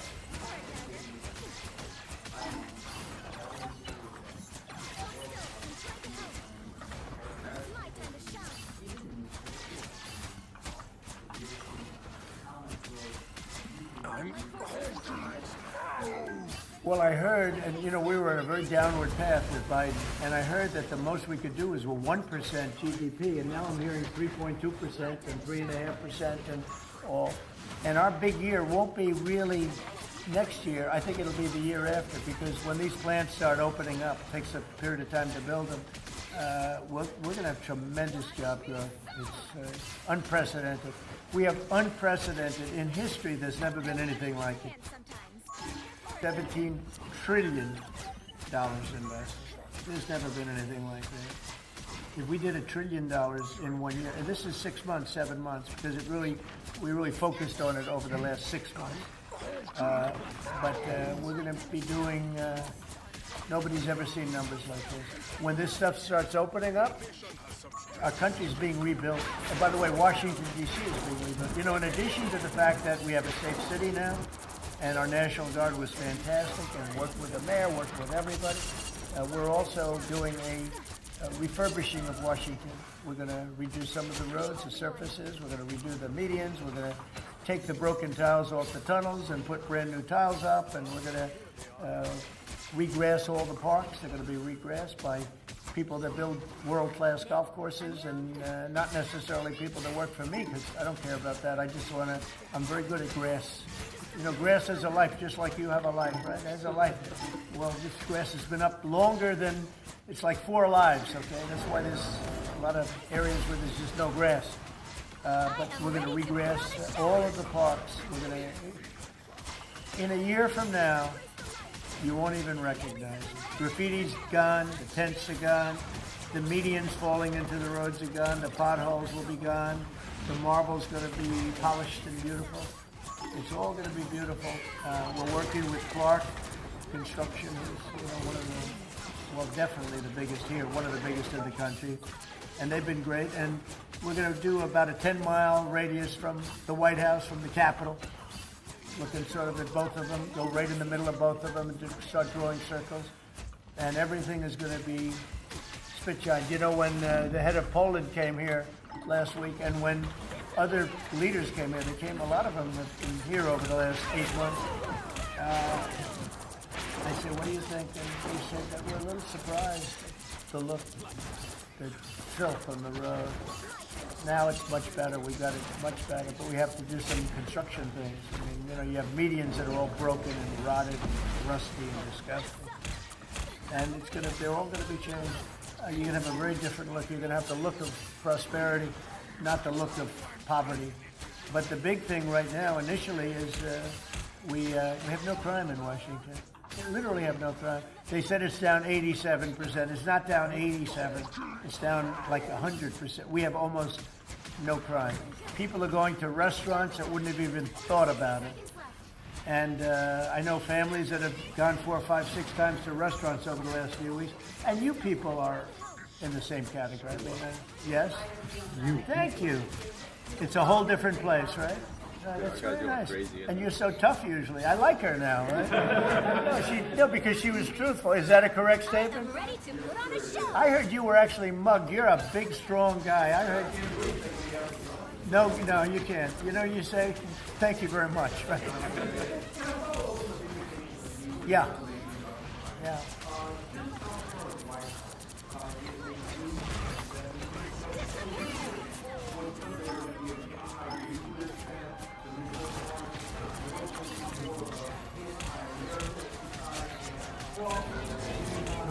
Well, I heard, and you know, we were on a very downward path with Biden, and I heard that the most we could do is 1% GDP, and now I'm hearing 3.2% and 3.5% and all. And our big year won't be really next year. I think it'll be the year after, because when these plants start opening up, it takes a period of time to build them. We're going to have tremendous job growth. It's unprecedented. We have unprecedented in history. There's never been anything like it. $17 trillion invested. There's never been anything like that. If we did $1 trillion in 1 year, and this is 6 months, 7 months, because we really focused on it over the last 6 months. But we're going to be doing. Nobody's ever seen numbers like this. When this stuff starts opening up, our country's being rebuilt. And by the way, Washington, D.C. is being rebuilt. You know, in addition to the fact that we have a safe city now, and our National Guard was fantastic and worked with the mayor, worked with everybody, we're also doing refurbishing of Washington. We're going to redo some of the roads, the surfaces. We're going to redo the medians. We're going to take the broken tiles off the tunnels and put brand new tiles up. And we're going to regrass all the parks. They're going to be regrassed by people that build world-class golf courses and not necessarily people that work for me, because I don't care about that. I just want to, I'm very good at grass. You know, grass has a life, just like you have a life, right? It has a life. Well, this grass has been up longer than, it's like 4 lives, okay? That's why there's a lot of areas where there's just no grass. But we're going to regrass all of the parks. We're going to, in a year from now, you won't even recognize it. Graffiti's gone, the tents are gone, the medians falling into the roads are gone, the potholes will be gone, the marble's going to be polished and beautiful. It's all going to be beautiful. We're working with Clark Construction, who's one of the, well, definitely the biggest here, one of the biggest in the country, and they've been great. And we're going to do about a 10-mile radius from the White House, from the Capitol, looking sort of at both of them, go right in the middle of both of them and start drawing circles. And everything is going to be spit-shined. You know, when the head of Poland came here last week, and when other leaders came here, there came a lot of them have been here over the last 8 months. I said, what do you think? And they said that we're a little surprised to look the filth on the road. Now it's much better. We got it much better, but we have to do some construction things. I mean, you know, you have medians that are all broken and rotted and rusty and disgusting, and it's gonna, they're all going to be changed. You're going to have a very different look. You're going to have the look of prosperity, not the look of poverty. But the big thing right now, initially, is we have no crime in Washington. We literally have no crime. They said it's down 87%. It's not down 87. It's down like 100%. We have almost no crime. People are going to restaurants that wouldn't have even thought about it. And I know families that have gone 4, 5, 6 times to restaurants over the last few weeks. And you people are in the same category. I mean, yes? Thank you. It's a whole different place, right? That's very nice. And you're so tough usually. I like her now, right? No, because she was truthful. Is that a correct statement? Ready to put on a show. I heard you were actually mugged. You're a big, strong guy. I heard you. No, you can't. You know, you say, thank you very much, right? Yeah. Yeah.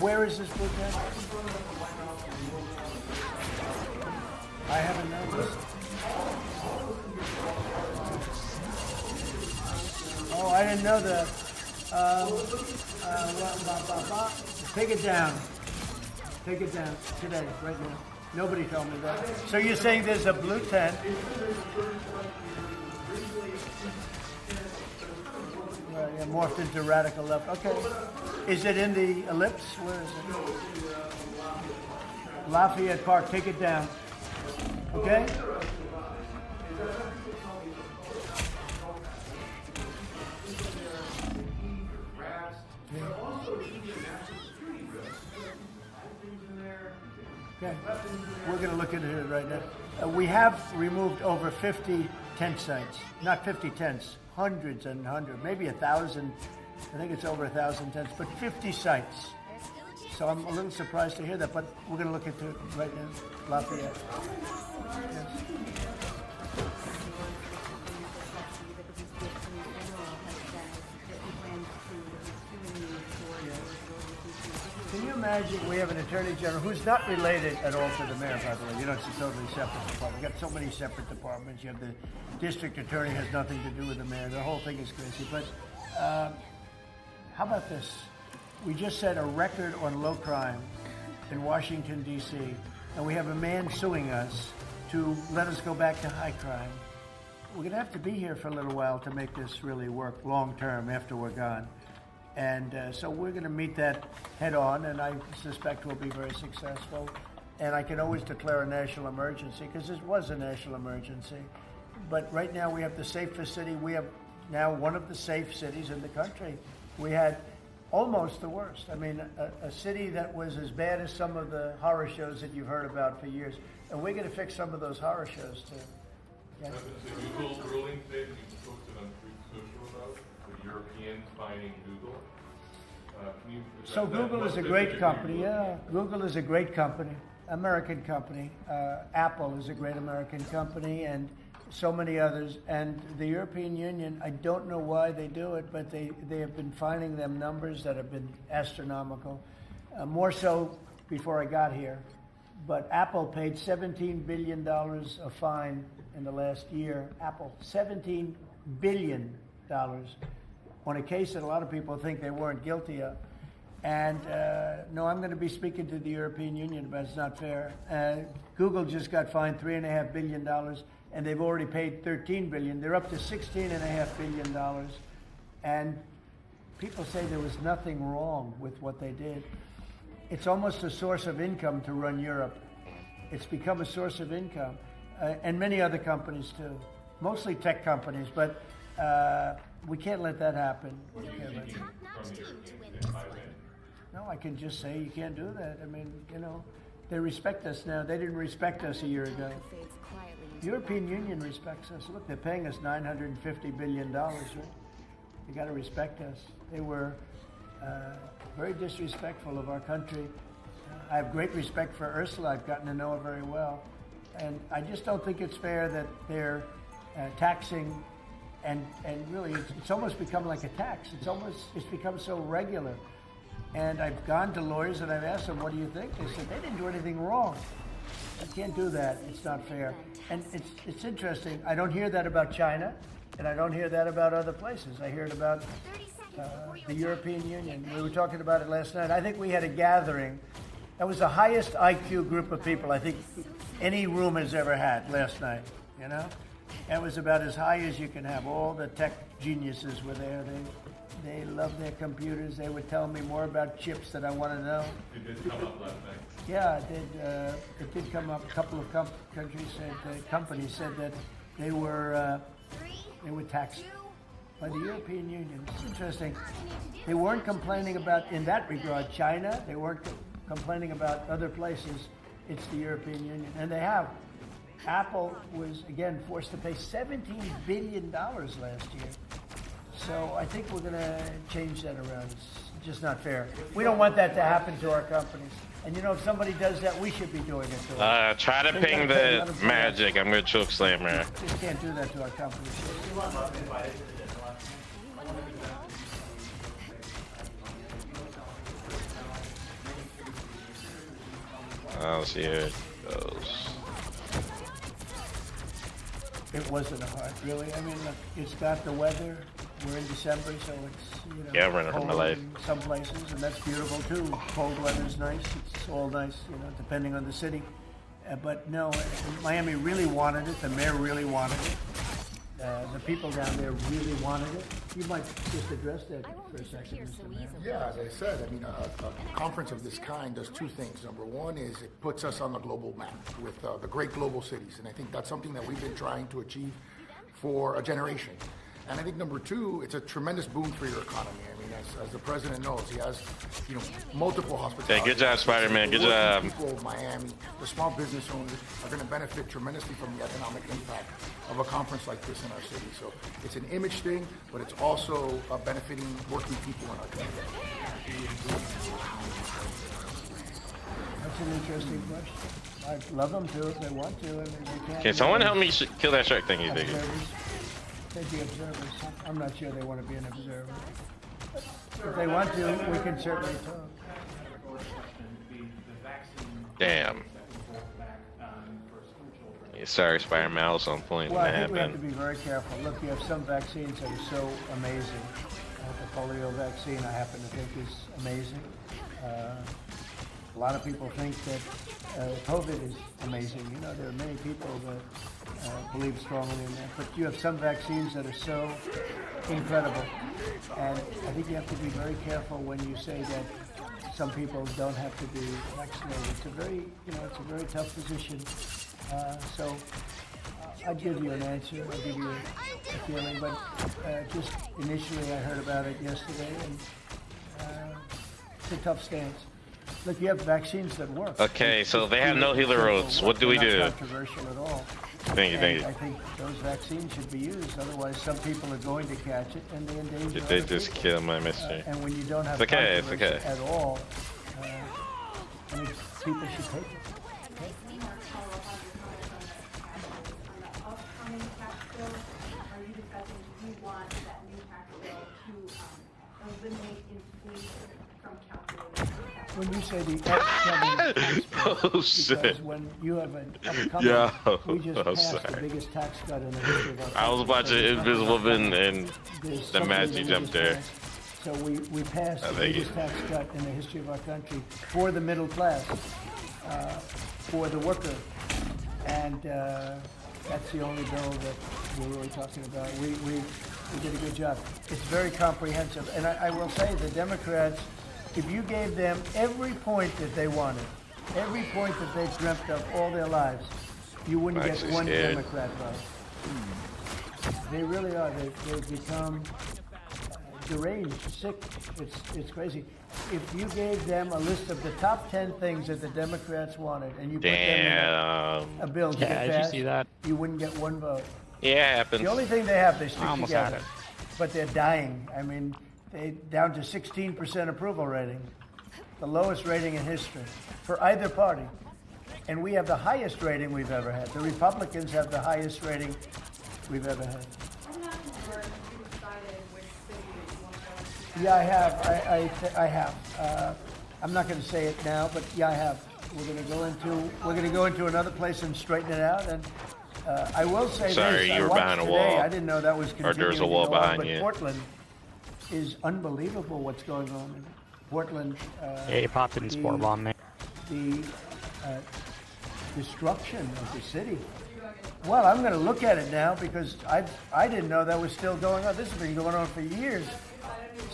Where is this book at? I haven't noticed. Oh, I didn't know that. Take it down. Take it down today, right now. Nobody told me that. So you're saying there's a blue tent? Yeah, morphed into radical left. Okay. Is it in the ellipse? Where is it? Lafayette Park. Take it down. Okay? Okay. We're going to look into it right now. We have removed over 50 tent sites. Not 50 tents, hundreds and hundreds, maybe 1,000. I think it's over 1,000 tents, but 50 sites. So I'm a little surprised to hear that, but we're going to look into it right now. Lafayette. Yes. Can you imagine we have an attorney general who's not related at all to the mayor, by the way. You know, it's a totally separate department. We've got so many separate departments. You have the district attorney has nothing to do with the mayor. The whole thing is crazy. But how about this? We just set a record on low crime in Washington, D.C., and we have a man suing us to let us go back to high crime. We're going to have to be here for a little while to make this really work long term after we're gone. And so we're going to meet that head on, and I suspect we'll be very successful. And I can always declare a national emergency, because this was a national emergency. But right now we have the safest city. We have now one of the safe cities in the country. We had almost the worst. I mean, a city that was as bad as some of the horror shows that you've heard about for years. And we're going to fix some of those horror shows, too. Yeah. The Google ruling today that you posted on Truth Social about, the Europeans fining Google. So Google is a great company. Yeah, Google is a great company, American company. Apple is a great American company, and so many others. And the European Union, I don't know why they do it, but they have been fining them numbers that have been astronomical. More so before I got here. But Apple paid $17 billion a fine in the last year. Apple, $17 billion on a case that a lot of people think they weren't guilty of. And no, I'm going to be speaking to the European Union about it's not fair. Google just got fined $3.5 billion, and they've already paid $13 billion. They're up to $16.5 billion. And people say there was nothing wrong with what they did. It's almost a source of income to run Europe. It's become a source of income. And many other companies, too. Mostly tech companies, but we can't let that happen. No, I can just say you can't do that. I mean, you know, they respect us now. They didn't respect us a year ago. The European Union respects us. Look, they're paying us $950 billion. Right? They got to respect us. They were very disrespectful of our country. I have great respect for Ursula. I've gotten to know her very well. And I just don't think it's fair that they're taxing, and really it's almost become like a tax. It's become so regular. And I've gone to lawyers and I've asked them, what do you think? They said, they didn't do anything wrong. You can't do that. It's not fair. And it's interesting. I don't hear that about China, and I don't hear that about other places. I hear it about the European Union. We were talking about it last night. I think we had a gathering. That was the highest IQ group of people I think any room has ever had last night, you know? It was about as high as you can have. All the tech geniuses were there. They love their computers. They would tell me more about chips that I want to know. It did come up last night. Yeah, it did come up. A couple of companies said that they were taxed by the European Union. It's interesting. They weren't complaining about, in that regard, China. They weren't complaining about other places. It's the European Union, and they have. Apple was again forced to pay $17 billion last year. So I think we're going to change that around. It's just not fair. We don't want that to happen to our companies. And you know, if somebody does that, we should be doing it to them. Try to ping the magic. I'm going to choke slammer. Just can't do that to our companies. I'll see here it goes. It wasn't hard, really. I mean, look, it's got the weather. We're in December, so it's, you know, yeah, I'm running for my life. In some places, and that's beautiful too. Cold weather's nice. It's all nice, you know, depending on the city. But no, Miami really wanted it. The mayor really wanted it. The people down there really wanted it. You might just address that for a second, Mr. Mayor. Yeah, as I said, I mean, a conference of this kind does two things. Number one is it puts us on the global map with the great global cities, and I think that's something that we've been trying to achieve for a generation. And I think number two, it's a tremendous boon for your economy. I mean, as the president knows, he has, you know, multiple hospitals. Yeah, good job, Spider-Man. Good job. People of Miami, the small business owners are going to benefit tremendously from the economic impact of a conference like this in our city. So it's an image thing, but it's also benefiting working people in our community. That's an interesting question. I'd love them to if they want to. I mean, they can't. Can someone help me kill that shark thing, you think? They'd be observers. I'm not sure they want to be an observer. If they want to, we can certainly talk. Damn. Yeah, sorry, Spider-Man, I was on point. Well, I think we have to be very careful. Look, you have some vaccines that are so amazing. The polio vaccine, I happen to think, is amazing. A lot of people think that COVID is amazing. You know, there are many people that believe strongly in that. But you have some vaccines that are so incredible. And I think you have to be very careful when you say that some people don't have to be vaccinated. It's a very, you know, it's a very tough position. So I'd give you an answer. I'll give you a feeling. But just initially I heard about it yesterday. And It's a tough stance. Look, you have vaccines that work. Okay, so they have no healer roads. What do we They're do? not controversial at all. Thank you, thank And you. I think those vaccines should be used. Otherwise, some people are going to catch it, and they endanger Did they other just people. kill my mystery? And when you don't have It's okay, it's controversy okay. at all, I mean, people should take it. When you say the upcoming tax bill, Oh, shit. because when you have an upcoming, Yo, we just I'm passed the sorry. biggest tax cut in the history of our country. I was watching So Invisible Man and there's the something magic that we jumped just there. passed. So we passed I the think biggest tax cut in the history of our country for the middle class, for the worker. And that's the only bill that we're really talking about. We did a good job. It's very comprehensive. And I will say the Democrats, if you gave them every point that they wanted, every point that they've dreamt of all their lives, you wouldn't I'm get actually one scared. Democrat vote. They really are. They've become deranged, sick. It's crazy. If you gave them a list of the top 10 things that the Democrats wanted, and you put them Damn. in a bill to Yeah, get did you passed, see that? you wouldn't get one vote. Yeah, it happens. The only thing they have, they stick I almost had together. it. But they're dying. I mean, they down to 16% approval rating, the lowest rating in history for either party. And we have the highest rating we've ever had. The Republicans have the highest rating we've ever had. Yeah, I have. I have. I'm not going to say it now, but yeah, I have. We're going to go into another place and straighten it out. And I will say Sorry, this: you were I watched behind a today, wall. I didn't know that was Or continuing there's a to wall go on, behind but you. Portland is unbelievable. What's going on in Portland? Yeah, you popped in sport bomb, man. The destruction of the city. Well, I'm going to look at it now because I didn't know that was still going on. This has been going on for years.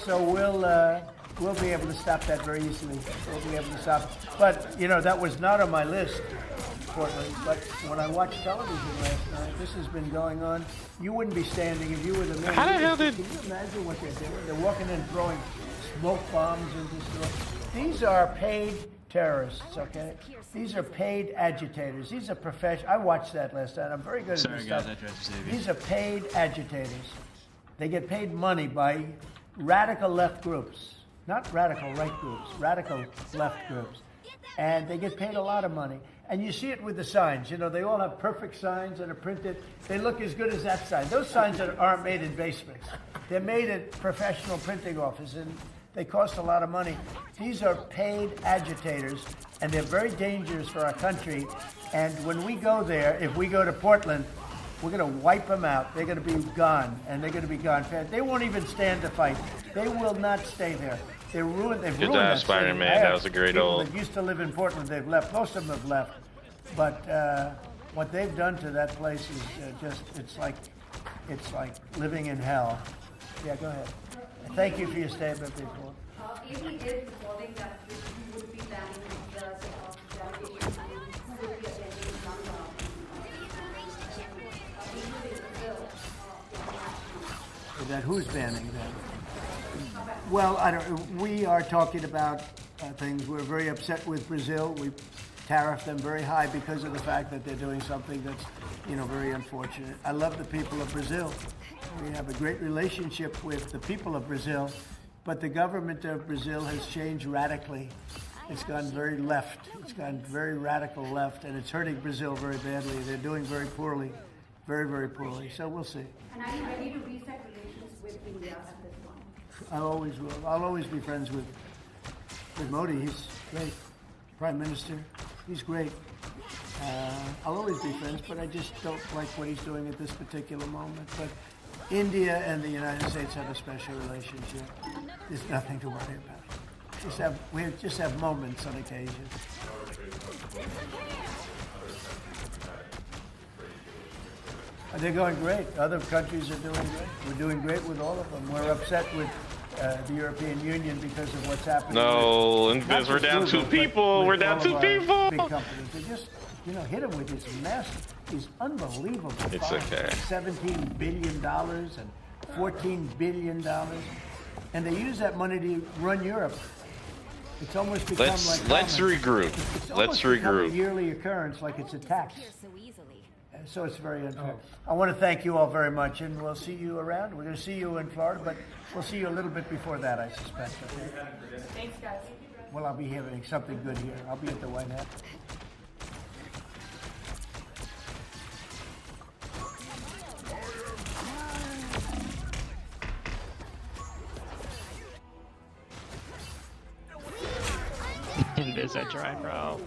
So we'll be able to stop that very easily. We'll be able to stop. But you know that was not on my list, Portland. But when I watched television last night, this has been going on. You wouldn't be standing if you were the man. How the hell did- Can you imagine what they're doing? They're walking in throwing smoke bombs into stores. These are paid terrorists, okay? These are paid agitators. These are professional. I watched that last night. I'm very good at this stuff. These are paid agitators. They get paid money by radical left groups, not radical right groups, radical left groups. And they get paid a lot of money. And you see it with the signs. You know, they all have perfect signs that are printed. They look as good as that sign. Those signs aren't made in basements. They're made at professional printing offices, and they cost a lot of money. These are paid agitators, and they're very dangerous for our country. And when we go there, if we go to Portland, we're going to wipe them out. They're going to be gone, and they're going to be gone fast. They won't even stand to fight. They will not stay there. They've ruined Good that job, city. Spider-Man. I have That was a great people old- that used to live in Portland. They've left. Most of them have left. But what they've done to that place is it's like living in hell. Yeah, go ahead. Thank you for your statement before. AB is reporting that you would be banning the delegation who would be attending That who's banning them? Well, I don't. We are talking about things. We're very upset with Brazil. We tariffed them very high because of the fact that they're doing something that's, very unfortunate. I love the people of Brazil. We have a great relationship with the people of Brazil, but the government of Brazil has changed radically. It's gone very left. It's gone very radical left, and it's hurting Brazil very badly. They're doing very poorly, very, very poorly. So we'll see. And are you ready to reset relations with India at this point? I always will. I'll always be friends with Modi. He's great. Prime Minister. He's great. I'll always be friends, but I just don't like what he's doing at this particular moment. But India and the United States have a special relationship. There's nothing to worry about. We just have moments on occasion. They're going great. Other countries are doing great. We're doing great with all of them. We're upset with the European Union because of what's happening. No, with, and not we're just down Google, two but people. with We're down all two of our people. Big companies. They just, hit them with these massive, these unbelievable It's fines. okay. $17 billion and $14 billion. And they use that money to run Europe. It's almost become Let's like let's common. regroup. It's Let's almost become a regroup. yearly occurrence, like it's a tax. So it's very unfair. I want to thank you all very much, and we'll see you around. We're going to see you in Florida, but we'll see you a little bit before that, I suspect. Okay? Thanks, guys. Well, I'll be having something good here. I'll be at the White House. Envisage right, bro.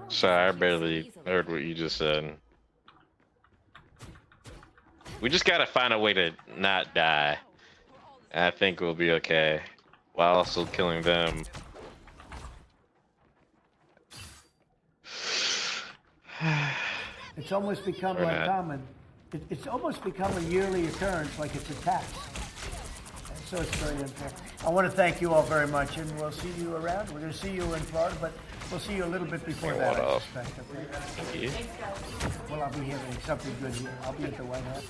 Sorry, I barely heard what you just said. We just gotta find a way to not die. And I think we'll be okay. While also killing them. It's almost become Or like not. common. It's almost become a yearly occurrence, like it's a tax. So it's very unfair. I want to thank you all very much, and we'll see you around. We're going to see you in Florida, but we'll see you a little bit before Yeah, that, what I up? suspect. Okay? Thank you. Well, I'll be having something good here. I'll be at the White House.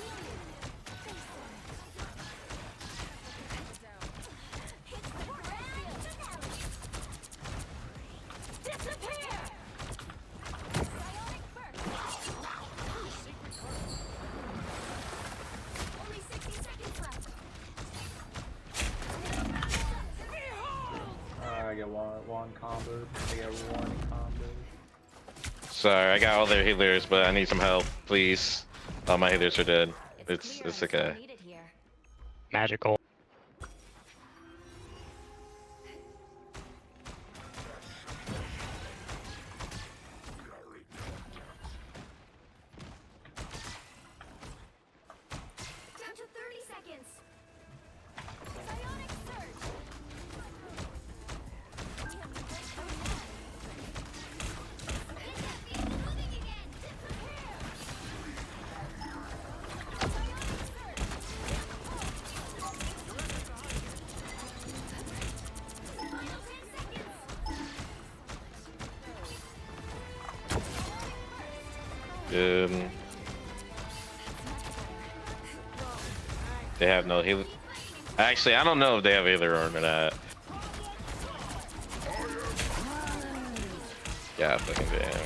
I get one combo. I get one combo. Sorry, I got all their healers, but I need some help, please. All my healers are dead. It's okay. Magical. Down to 30 seconds. Good. They have no healer. Actually, I don't know if they have healer or not. Yeah, fucking damn.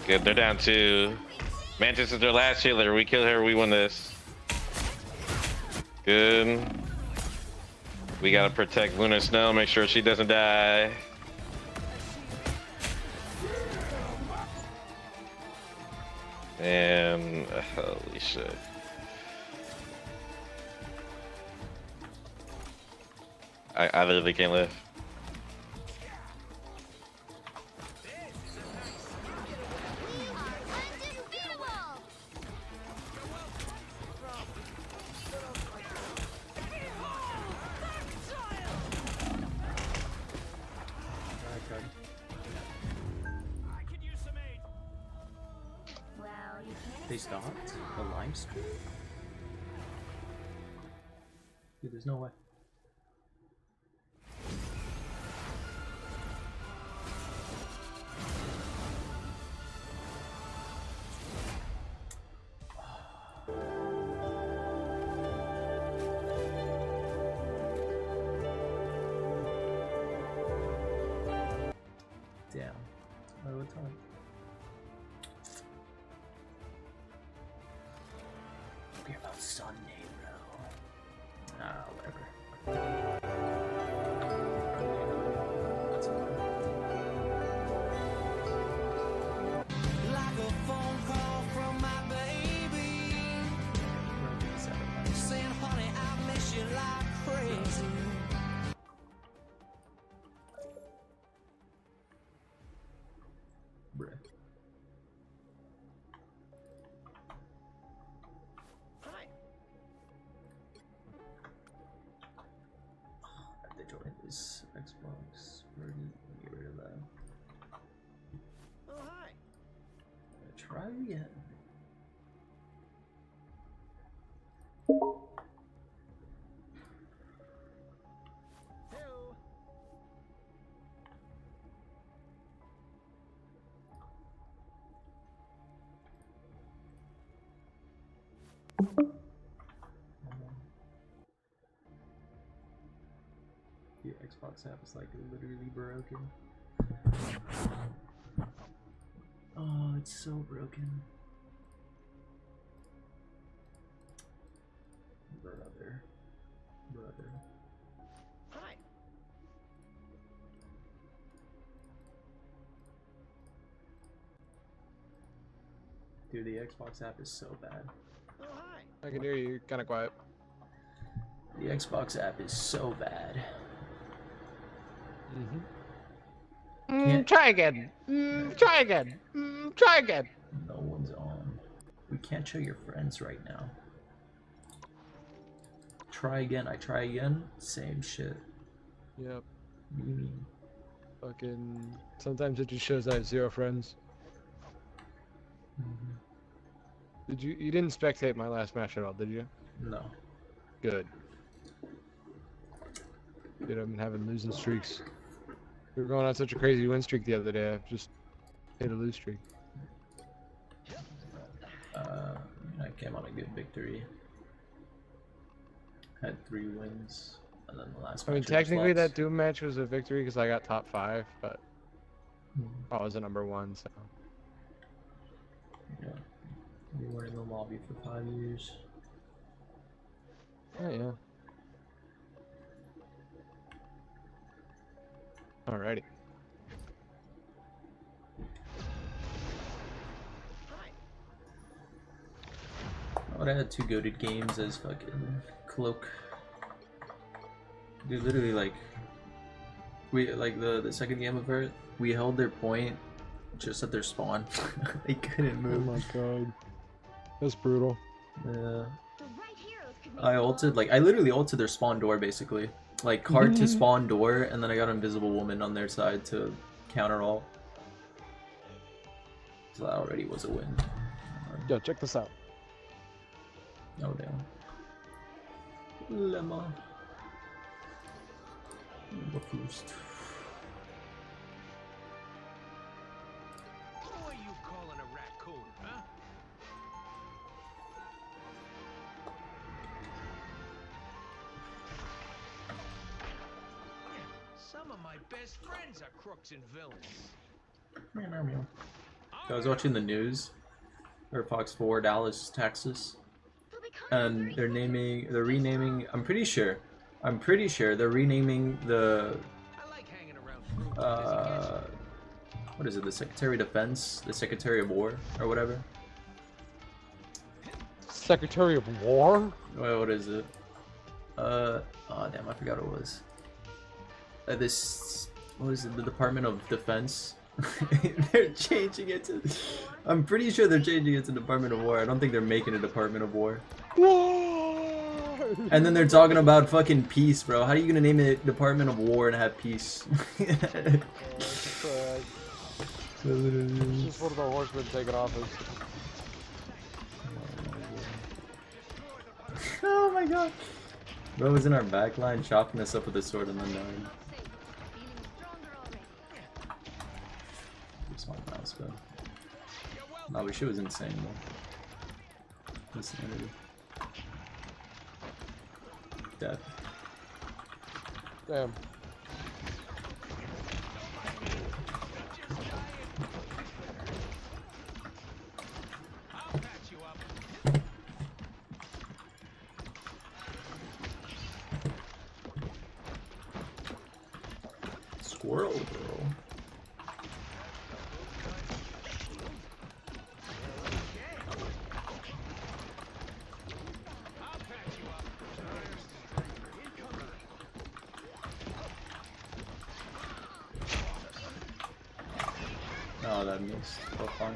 Good, they're down 2. Mantis is their last healer. We kill her, we win this. Good. We gotta protect Luna Snow, make sure she doesn't die. And holy shit. I literally can't live. They stopped the lime stream? Dude, there's no way. Damn. Oh, what time? Be about Sunday, bro. Ah, whatever. That's Like a phone call from my baby, saying, honey, I miss you like crazy. Bruh. If they join this Xbox, we're gonna get rid of that. Oh, hi. Try again. The Xbox app is like literally broken. Oh, it's so broken. Brother. Hi. Dude, the Xbox app is so bad. Oh, hi. I can hear you. You're kind of quiet. The Xbox app is so bad. Try again. Try again. Try again. No one's on. We can't show your friends right now. Try again. I try again. Same shit. Yep. What do you mean? Fucking. Sometimes it just shows I have 0 friends. Did you? You didn't spectate my last match at all, did you? No. Good. Dude, I've been having losing streaks. We were going on such a crazy win streak the other day. I've just hit a lose streak. I came on a good victory. Had 3 wins, and then the last. I mean, match was technically lost. that Doom match was a victory because I got top 5, but I was a number 1, so. Yeah. You were in the lobby for 5 years. Oh yeah. Alrighty. I would have had 2 goated games as fucking Cloak. Dude, literally, like, we like the second game of it, we held their point just at their spawn. They couldn't move. Oh my god. That's brutal. Yeah. I ulted, like, I literally ulted their spawn door basically. Like, hard to spawn door, and then I got Invisible Woman on their side to counter all. So that already was a win. Yo, check this out. Oh damn. Lemma. Refused. Who are you calling a raccoon, huh? Some of my best friends are crooks and villains. I was watching the news, or Fox 4, Dallas, Texas, and they're renaming. I'm pretty sure they're renaming the. What is it? The Secretary of Defense, the Secretary of War, or whatever. Secretary of War? Wait, what is it? Oh damn, I forgot what it was. This, what is it? The Department of Defense. They're changing it to. I'm pretty sure they're changing it to Department of War. I don't think they're making a Department of War. And then they're talking about fucking peace, bro. How are you gonna name it Department of War and have peace? It's just one of the horsemen taking office. Oh my god. Bro was in our back line chopping us up with a sword and then died. Small mouse, bro. No, but she was insane though. Insanity. Death. Damn. Squirrel girl. Oh, that missed. So fine.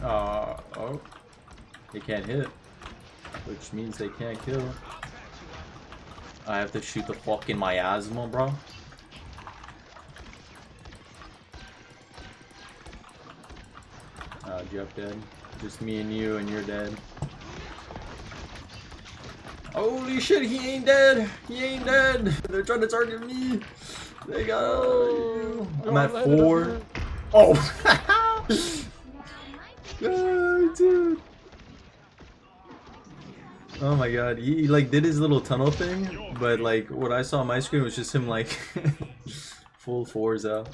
Oh. They can't hit. Which means they can't kill. I have to shoot the fucking miasma, bro. Jeff dead. Just me and you, and you're dead. Holy shit, he ain't dead! He ain't dead! They're trying to target me! They got you! I'm at 4. Oh! Oh, dude! Oh my god, he like did his little tunnel thing, but like what I saw on my screen was just him like full Forza.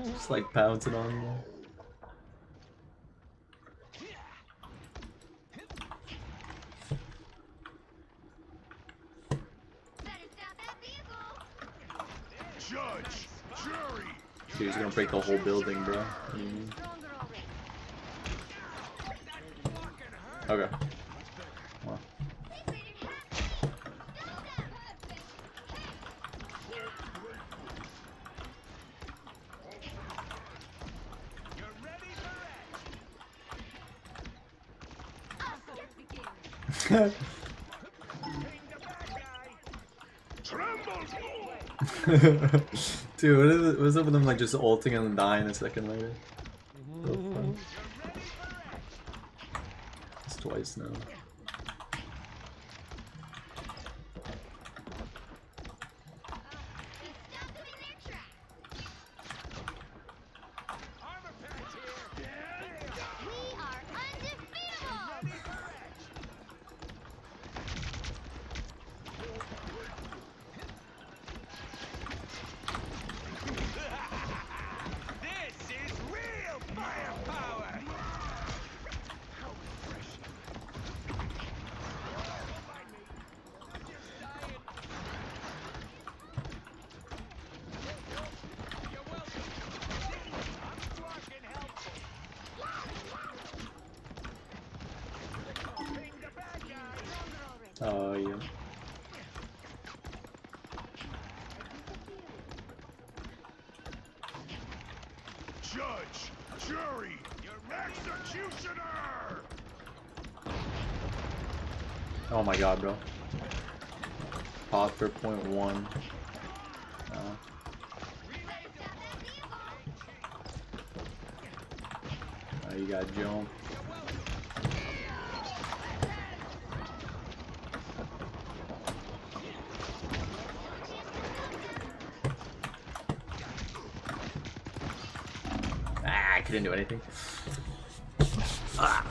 Just like pouncing on me. Dude, he's gonna break the whole building, bro. Okay. Well. Dude, what's up with them like just ulting and then dying a second later? So fun. It's twice now. Oh, yeah. Judge, jury, executioner! Oh my god, bro. Potter .1. You got Joan. Ah, I couldn't do anything. Ah.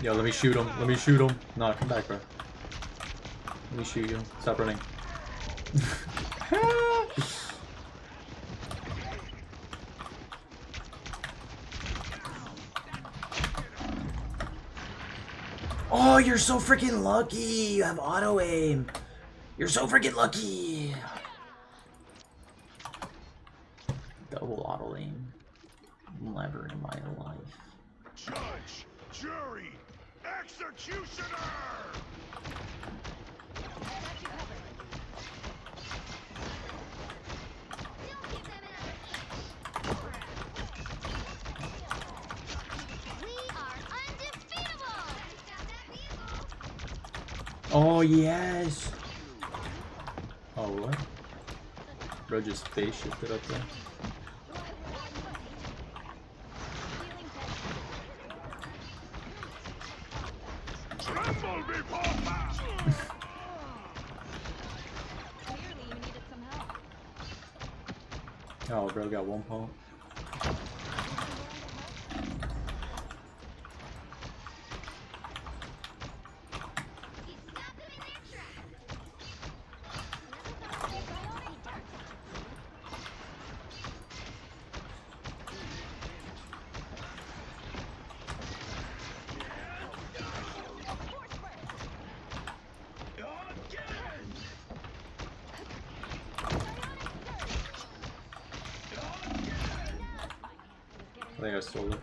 Yo, let me shoot him. Let me shoot him. No, come back, bro. Let me shoot you. Stop running. Oh, you're so freaking lucky. You have auto aim. You're so freaking lucky. Double auto aim. Never in my life. Judge, jury, executioner! Oh yes. Oh what? Bro just space shifted up there. Tremble before Oh bro got one pump. I think I stole it.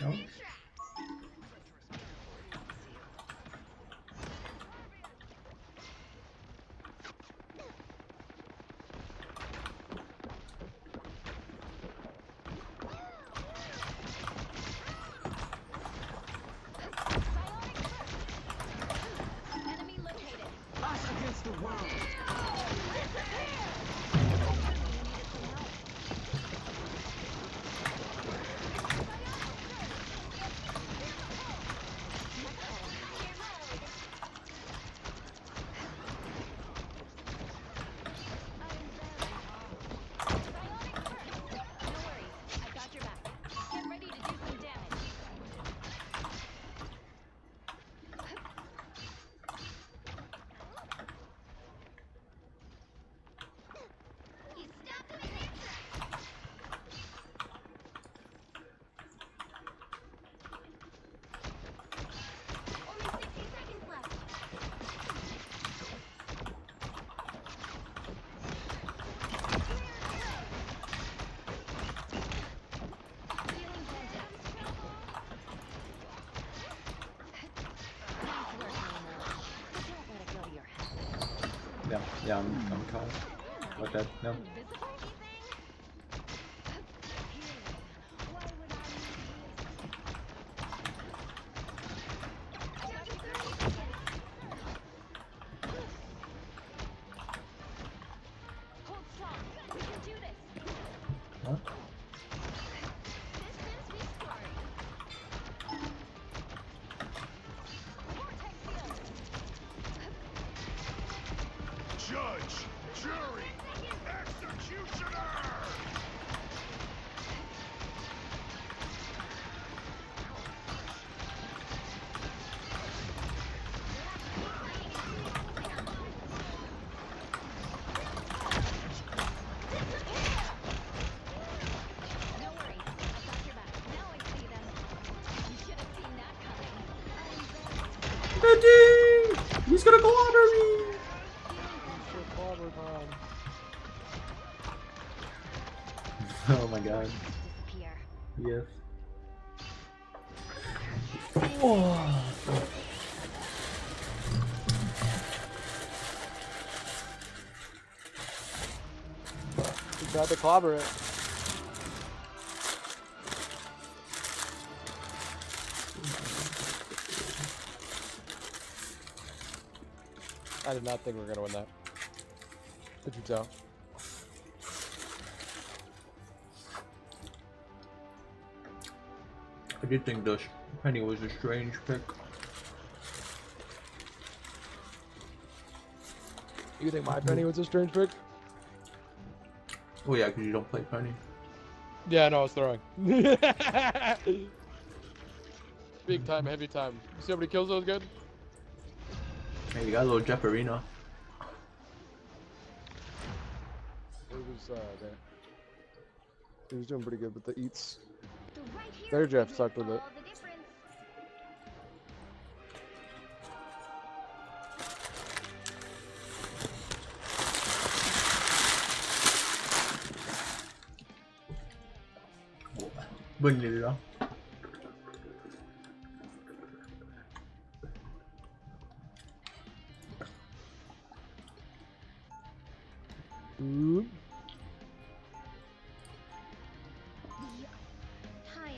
No? us against the world. Yeah, I'm caught. What that? No. What? Judge, jury, executioner! Eddie! He's gonna clobber me! Oh my god. Yes. Whoa. He tried to clobber it. I did not think we were gonna win that. Did you tell? I did think the penny was a strange pick. You think my penny was a strange pick? Oh yeah, because you don't play penny. Yeah, no, I was throwing. Big time, heavy time. You see how many kills that was good? Hey, you got a little Jefferino. It was there. He was doing pretty good with the eats. There, Jeff sucked with it. Vanilla. Hi,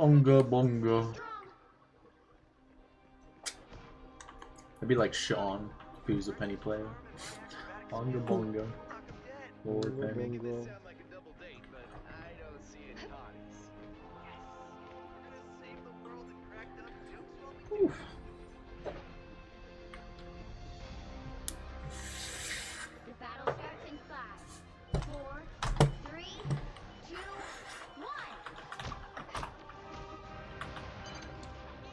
Unga bunga. I'd be like Sean if he was a penny player. Unga bunga. Lord penny. Oof. The battle starts in 5, 4, 3, 2, 1.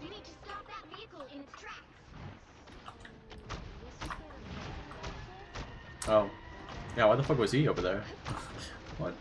You need to stop that vehicle in its tracks. Oh. Yeah, why the fuck was he over there? What?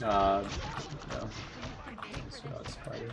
No. It's not spider.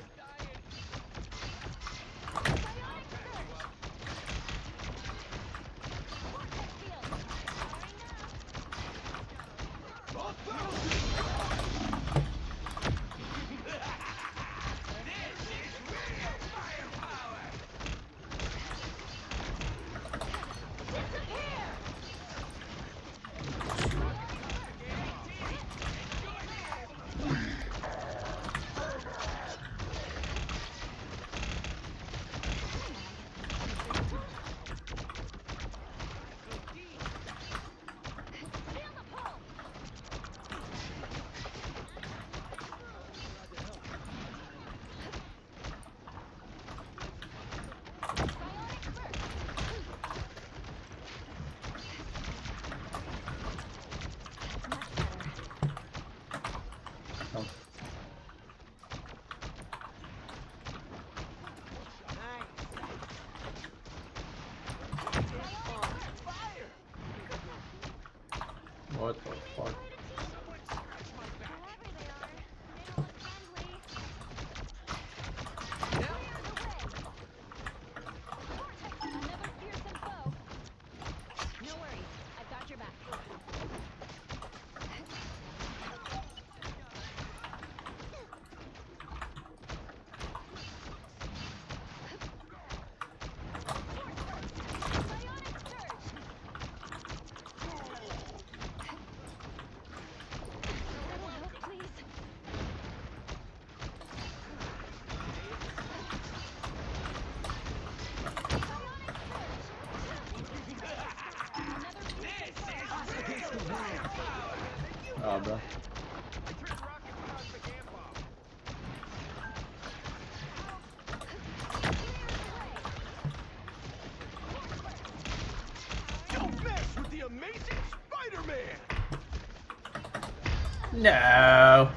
What the fuck? Oh, bro. Don't mess with the amazing Spider-Man! No.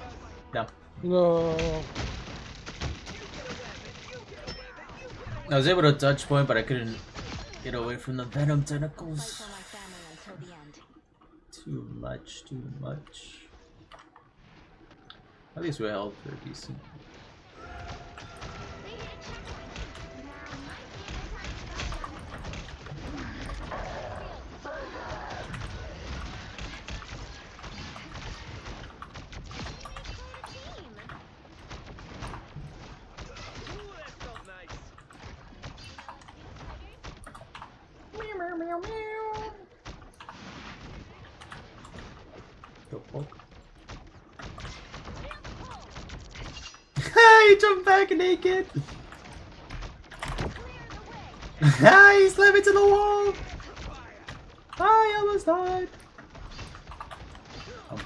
No. No. I was able to touch point, but I couldn't get away from the venom tentacles. Too much, too much. At least we're held for decent. The fuck? He jumped back naked! He slammed into the wall! I almost died! Oh.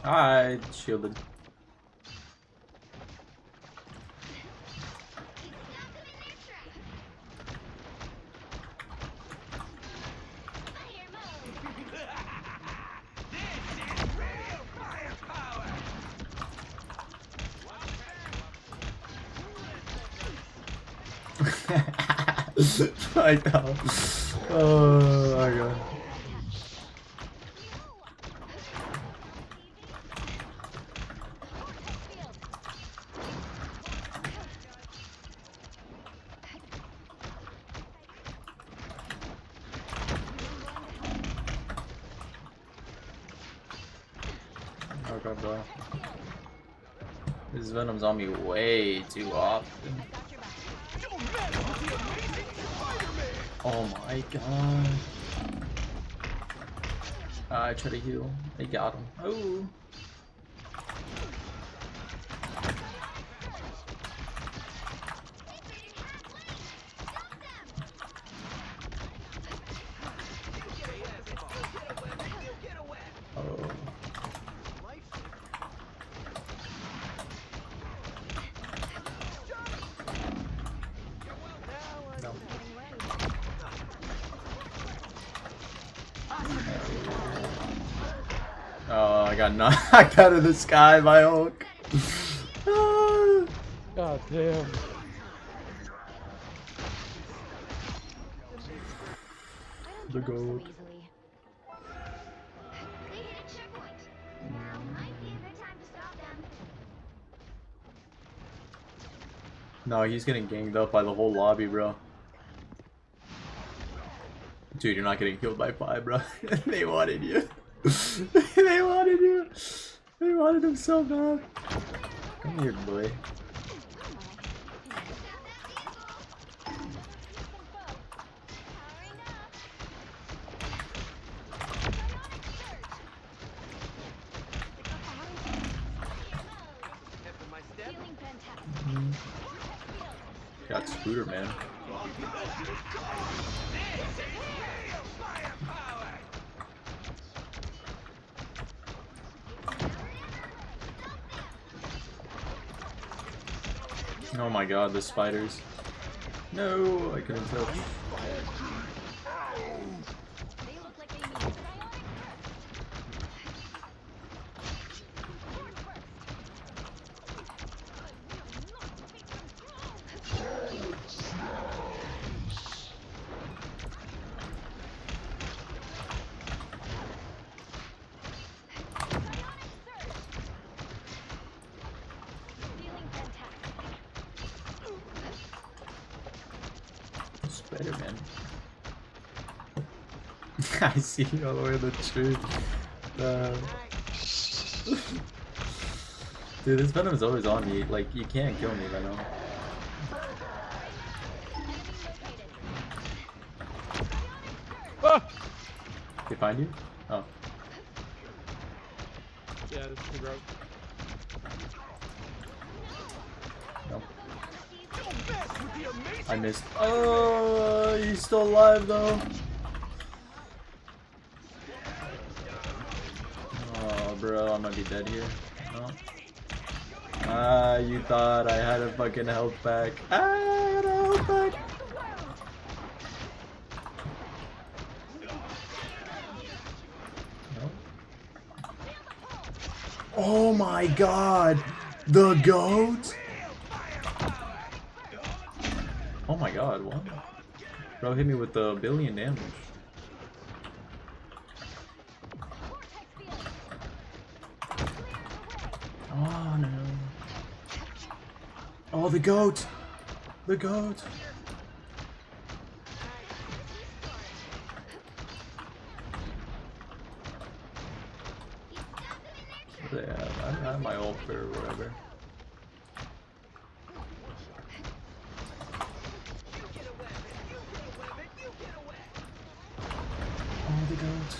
I shielded. I know. Oh my god. Oh god, bro. This Venom's on me way too often. Oh my god. I try to heal. I got him. Oh. Oh, I got knocked out of the sky by Hulk. God damn. The gold. No, he's getting ganged up by the whole lobby, bro. Dude, you're not getting killed by 5, bro. They wanted you. They wanted you. They wanted him so bad. Come here, boy. Got Scooter, man. Oh my god, the spiders. No, I couldn't tell. Spider-Man. I see you all the way in the tree. Dude, this Venom's always on me. Like, you can't kill me, Venom. Ah! They find you? Oh. Yeah, this is rogue. No. I missed. Oh, he's still alive though. Oh, bro, I might be dead here. No. Ah, you thought I had a fucking health back. Ah, I had a health back. No. Oh my god, the goat. Oh my god, what? Bro hit me with a billion damage. Oh no. Oh, the goat! The goat! Yeah, I have my ult or whatever. Oh, the goat.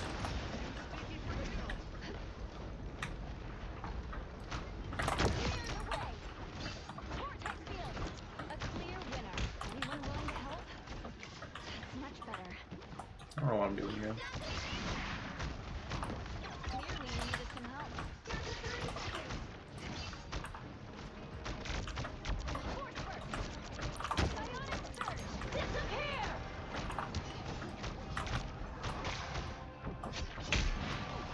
I don't know what I'm doing here.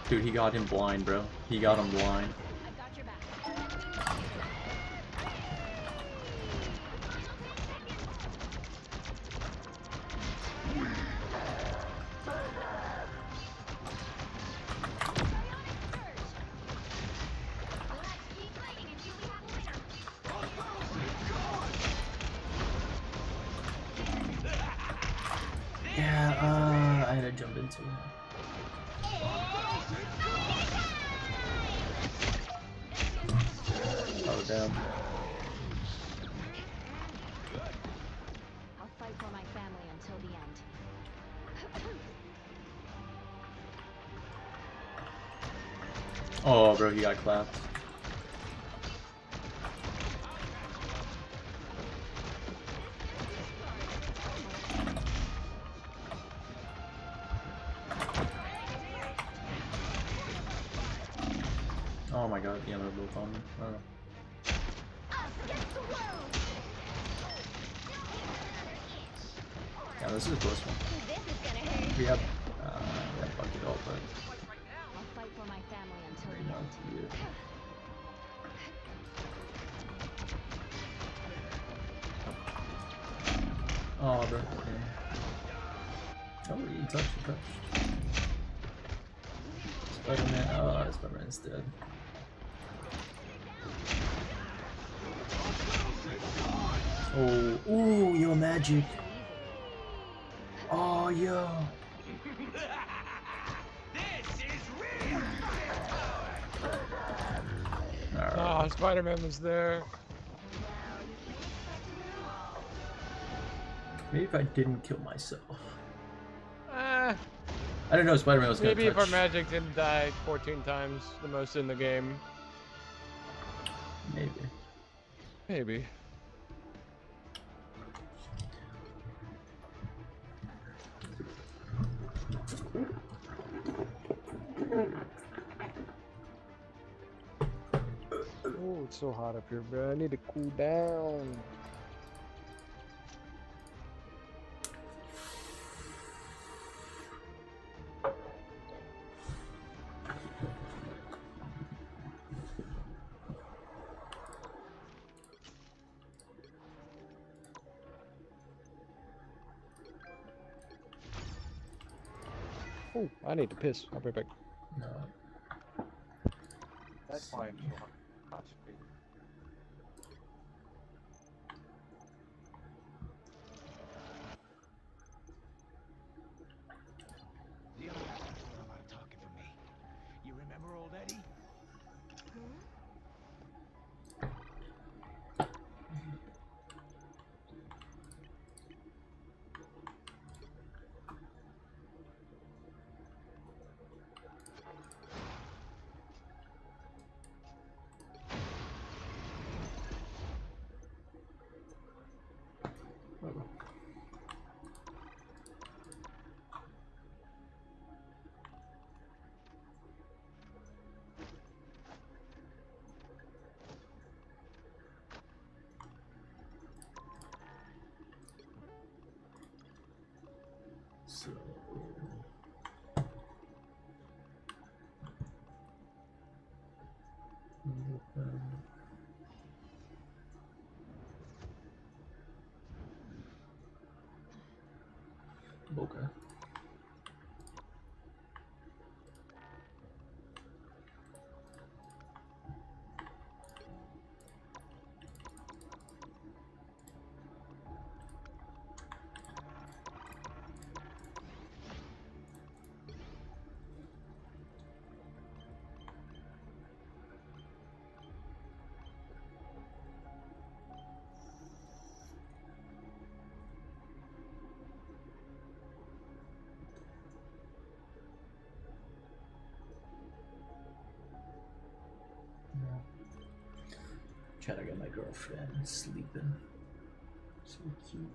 Dude, he got him blind, bro. He got him blind. Yeah, I had to jump into it. Oh, damn. I'll fight for my family until the end. Oh, bro, he got clapped. Oh my god, the other both on me. Oh. Yeah, this is a close one. We have bucket all, but I'll fight for my family until right the now end. to you. Oh, bro. Okay. Oh, he touched, he touched. Spider-Man. Oh, Spider-Man's dead. Oh, ooh, yo, magic. Oh, yo. Oh, Spider-Man was there. Maybe if I didn't kill myself. Eh, I don't know, Spider-Man was gonna maybe if touch. our magic didn't die 14 times, the most in the game. Maybe. Maybe. Oh, it's so hot up here, bro. I need to cool down. Oh, I need to piss. I'll be right back. No. That's why I'm so hot. The other guys doing a lot of talking for me. You remember old Eddie? So. Okay. Trying to get my girlfriend sleeping. So cute.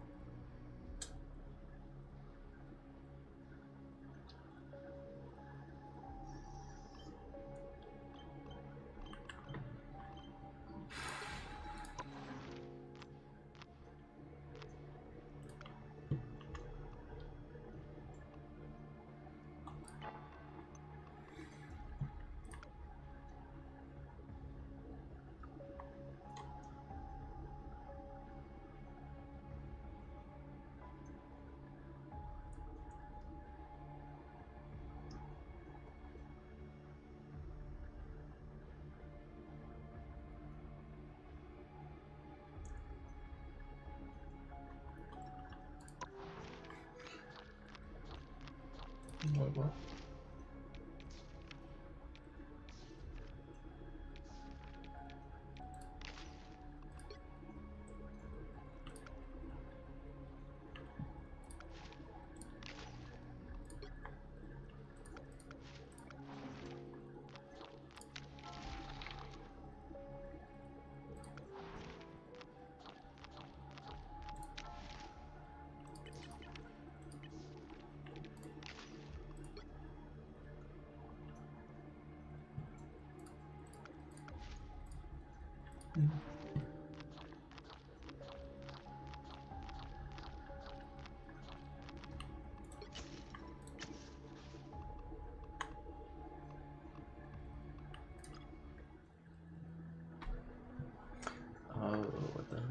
What? Oh, what the hell?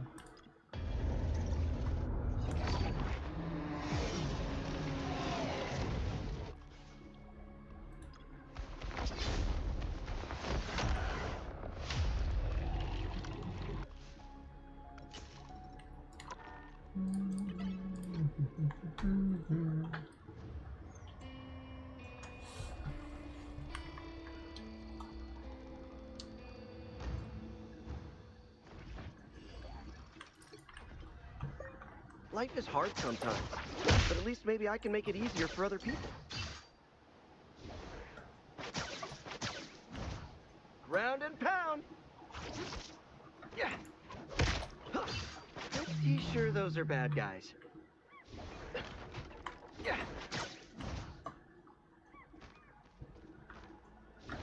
Life is hard sometimes, but at least maybe I can make it easier for other people. Ground and pound! Yeah! Huh. Pretty sure those are bad guys. Yeah!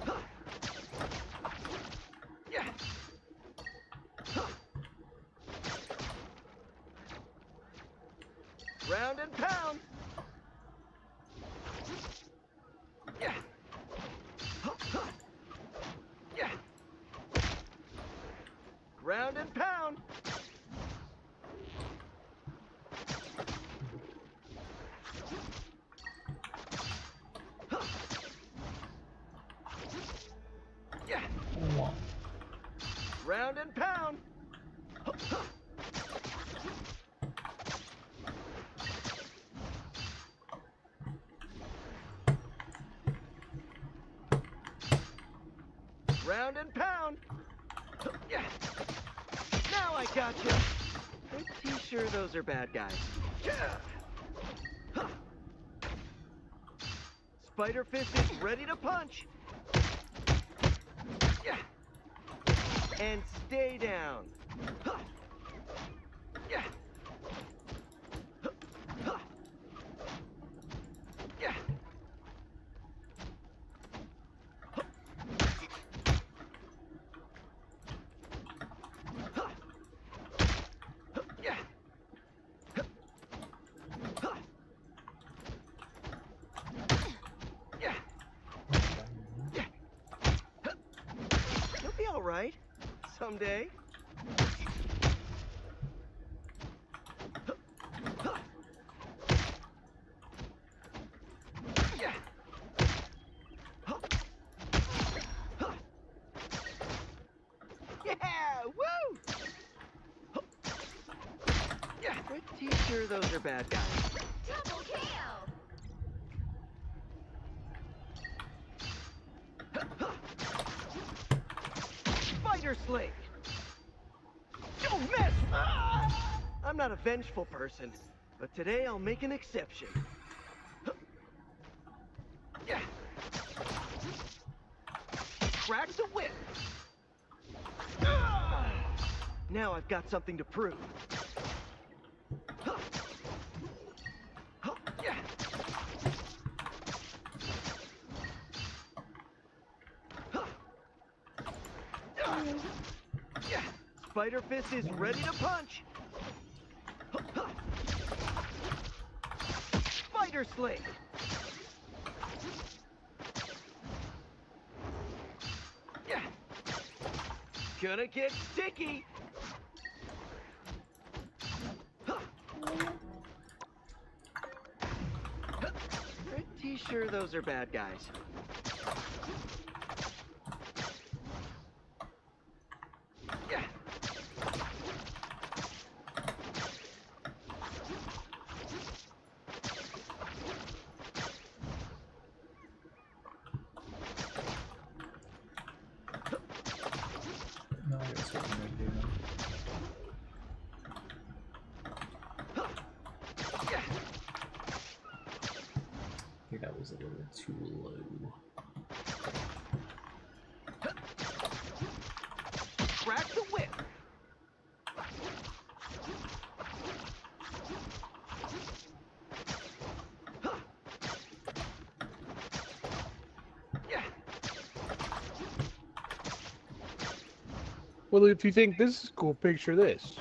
Huh. Yeah! Huh. Round and pound. Yeah. Huh, huh. Yeah. Round and pound. Huh. Yeah. Round and pound. Huh, huh. Round and pound. Yeah. Now I gotcha. Pretty sure those are bad guys. Yeah. Huh. Spider Fist is ready to punch. Yeah. And stay down. Huh. Yeah. Huh. Huh. Yeah. Right? Someday. Yeah. Yeah! Woo! Yeah. Pretty sure those are bad guys. Double kill! Spider Slate! Don't miss! Ah! I'm not a vengeful person, but today I'll make an exception. Yeah. Cracks a whip! Ah! Now I've got something to prove. Yeah. Yeah. Spider Fist is ready to punch. Spider Slate. Yeah. Gonna get sticky. Pretty sure those are bad guys. Yeah. think that was a little bit too low. Crack the whip. Well, if you think this is cool, picture this.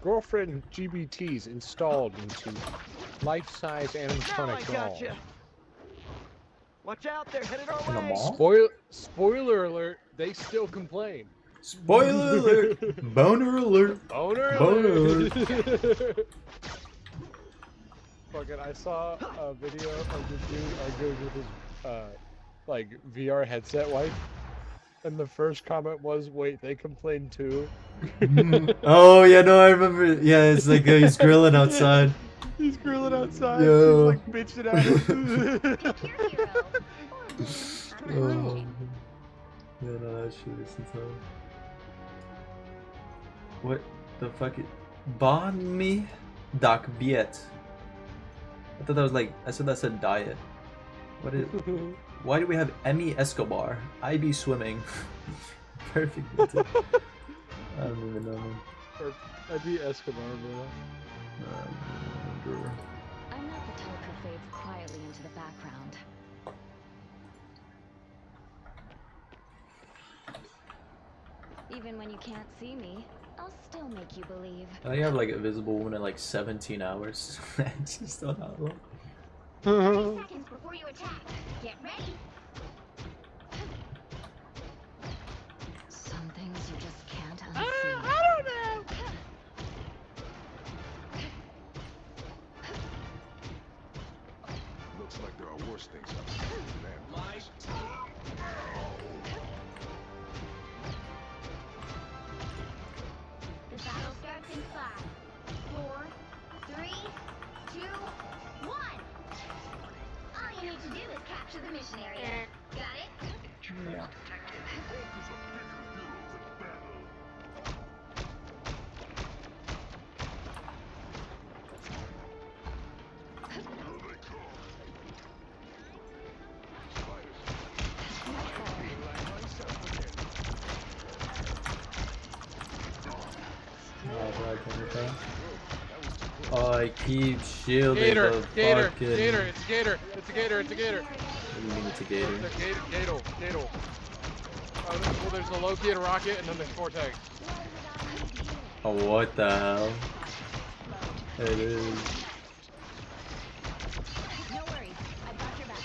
Girlfriend GBTs installed into life-size animatronic Now I dolls. gotcha. Watch out, they're headed our In a way. mall? Spoiler alert, they still complain. Spoiler alert! Boner alert! Boner Boner alert! alert! Fucking, I saw a video of this dude arguing with his, like, VR headset wife. And the first comment was, wait, they complain too? Oh yeah, no, I remember. Yeah, it's like he's grilling outside. He's grilling outside. Yo. She's like bitching at him. Oh. Yeah, no, that shit is insane. What the fuck? Bon mi dak viet. I thought that was like, I said that said diet. What is? Why do we have Emmy Escobar? IB swimming. Perfect. I don't even know. Man. I'd be Escobar, bro. I'm not the type who fades quietly into the background. Even when you can't see me, I'll still make you believe. I think I have like Invisible Woman in like 17 hours. It's just still not long. 30 seconds before you attack. Get ready. Some things you just can't unsee. I don't know. Looks like there are worse things out there than vampires. The battle starts in 5, 4, 3, 2, 1. All you need to do is capture the mission area. Got it? Yeah. Oh, I keep shielding Gator, the Gator, fucking... Gator, it's a Gator, it's a Gator, it's a Gator. What do you mean it's a Gator? It's a Gator, Gator. Well, there's a Loki and a Rocket, and then there's Vortex. Oh, what the hell? It is. No worries. I've got your back.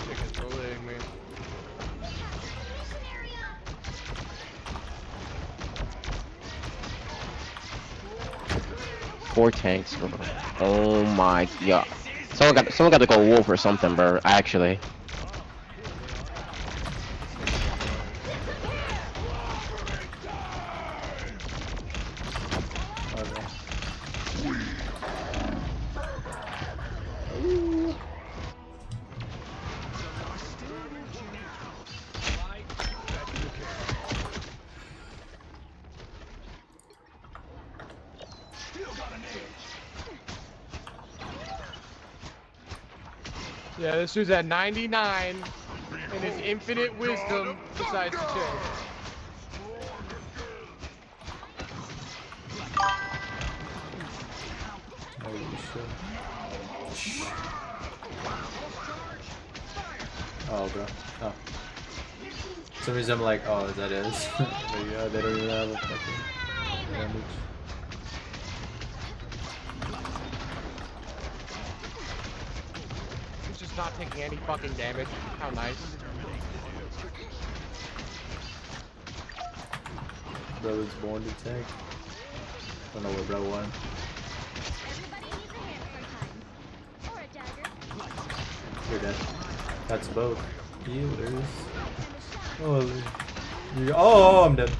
Chicken's bullying me. 4 tanks, bro. Oh my god. Someone got to go wolf or something, bro. Actually. Yeah, this dude's at 99, and his infinite wisdom decides to change. Holy shit. Oh, bro. Oh. For some reason I'm like, oh, that is. But yeah, they don't even have a fucking damage. He's just not taking any fucking damage. How nice. Bro was born to tank. Don't know where bro went. You're dead. That's both. Healers. Holy. Oh, I'm dead.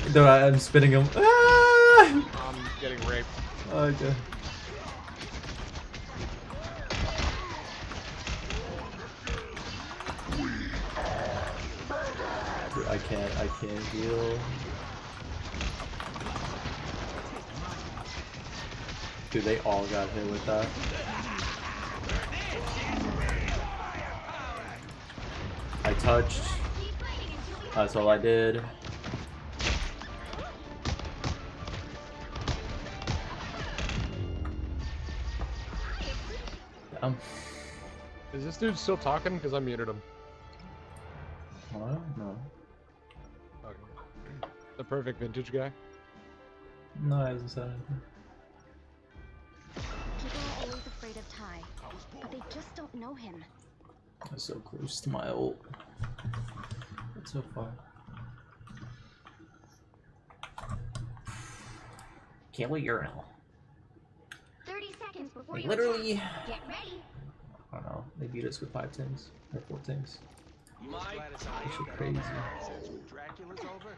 Dude, I'm spinning him. Ah! I'm getting raped. Okay. Dude, I can't heal. Dude, they all got hit with that. I touched. That's all I did. Is this dude still talking? Because I muted him. What? No. Okay. The perfect vintage guy? No, I hasn't said anything. People are always afraid of Ty, but they just don't know him. I'm so close to my ult. That's so far. Can't wait urinal. 30 seconds before Like, you literally. attack. Get ready. I don't know. They beat us with 5 things or 4 things. My This is crazy. Since Dracula's over?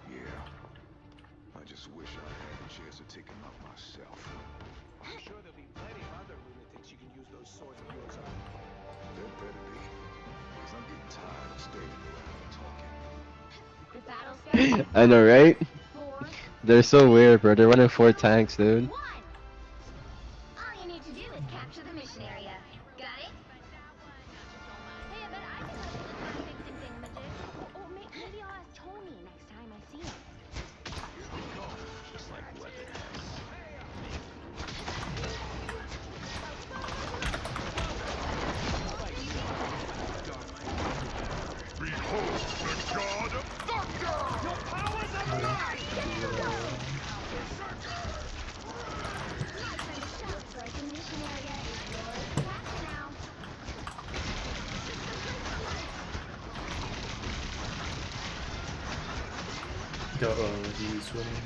Yeah. I just wish I had the chance to take him out myself. I'm sure there'll be plenty of other lunatics you can use those swords of yours on. There better be. Because I'm getting tired of standing around and talking. The battle starts. I know, right? 4, They're so weird, bro. They're running 4 tanks, dude. 1. All you need to do is capture the mission area. Got it? Hey, I bet I can help with my fixing thingamajig. Or maybe I'll ask Tony next time I see him. Just like weather. Behold the god of thunder! Your powers are alive! The mission area is yours. Capture now. He's swimming.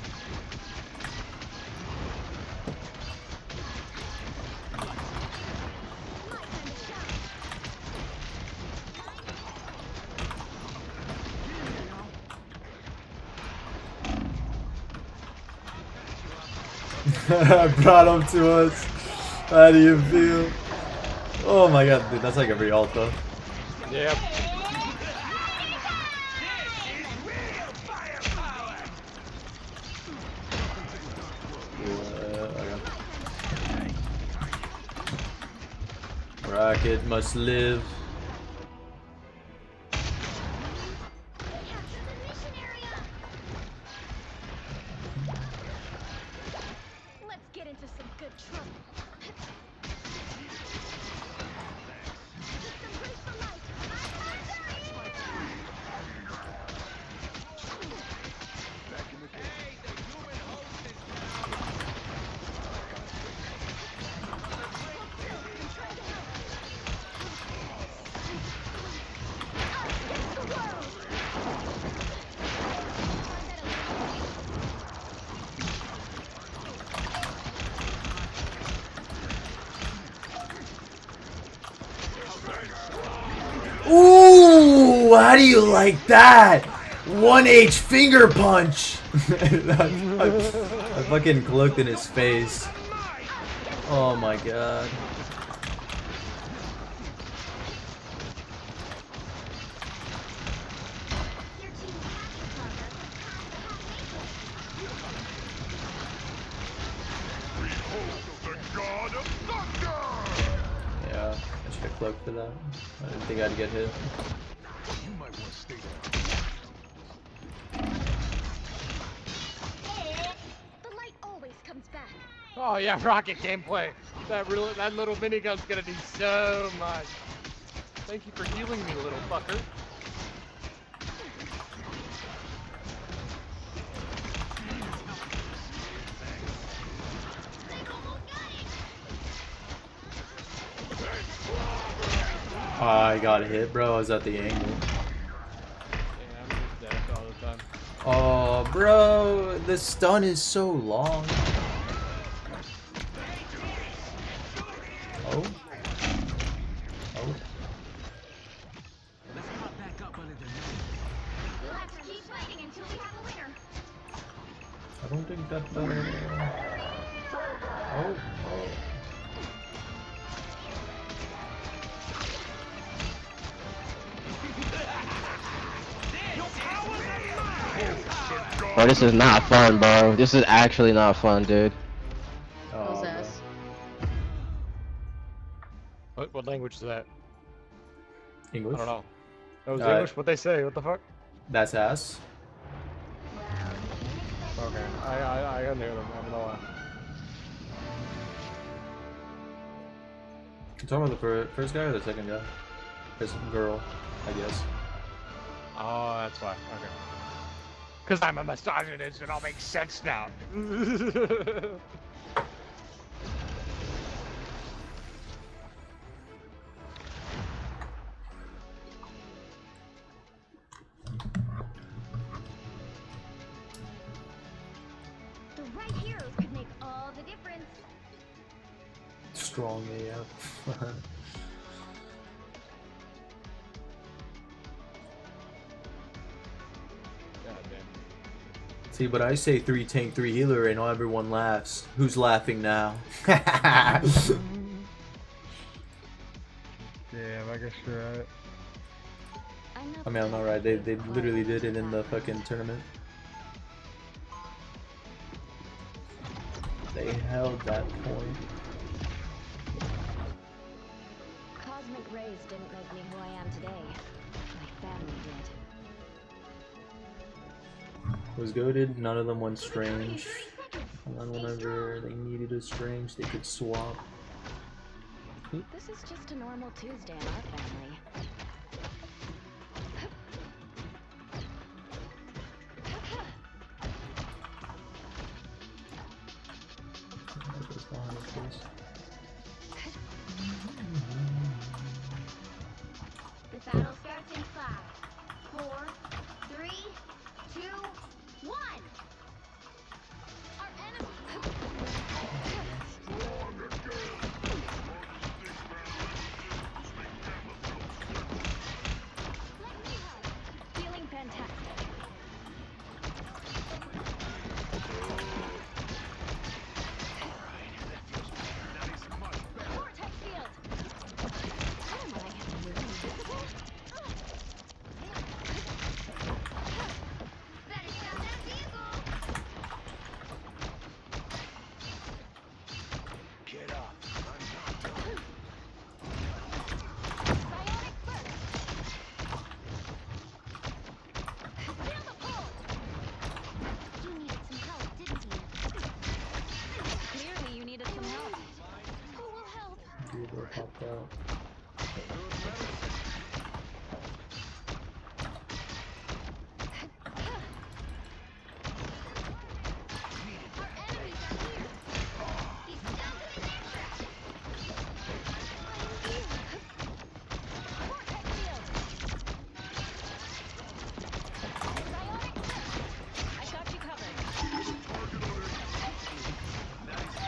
I brought him to us. How do you feel? Oh my god, dude, that's like every ult though. Yep. Rocket must live. Let's get into some good trouble. Ooh, how do you like that? 1H finger punch. I fucking cloaked in his face. Oh my god. Yeah, I should have cloaked for that. I didn't think I'd get hit. You might want to stay The light always comes back. Oh yeah, rocket gameplay. That little minigun's gonna do so much. Thank you for healing me, little fucker. I got hit, bro. I was at the angle. Yeah, I'm just dead all the time. Oh, bro. The stun is so long. Oh. Oh. We'll have to keep fighting until we have a winner. I don't think that. Oh. Oh. Bro, this is not fun, bro. This is actually not fun, dude. Oh, bro. What language is that? English? I don't know. That was English? What they say? What the fuck? That's ass. Okay, I couldn't hear them. I don't know why. You talking about the first guy or the second guy? This girl, I guess. Oh, that's why. Okay. Because I'm a misogynist, it all makes sense now. The right heroes could make all the difference. Strong AF. See, but I say 3 tank, 3 healer, and everyone laughs. Who's laughing now? Damn, I guess you're right. I mean, I'm not right. They literally did it in the fucking tournament. They held that point. Cosmic rays didn't make me who I am today. My family did. Was goated. None of them went strange. And then whenever they needed a strange, they could swap. This is just a normal Tuesday in our family. The battle starts in 5, 4, 3, 2, 1. Our enemy. Feeling fantastic. Vortex field. How am I invisible? Better stop that vehicle. Get up. Psionic burst. Feel the pull. You needed some help, didn't you? Clearly you needed some help. Who will help? Dude, popped out. Our enemies are here. He's still doing their trap. Vortex field. Psionic burst. I got you covered.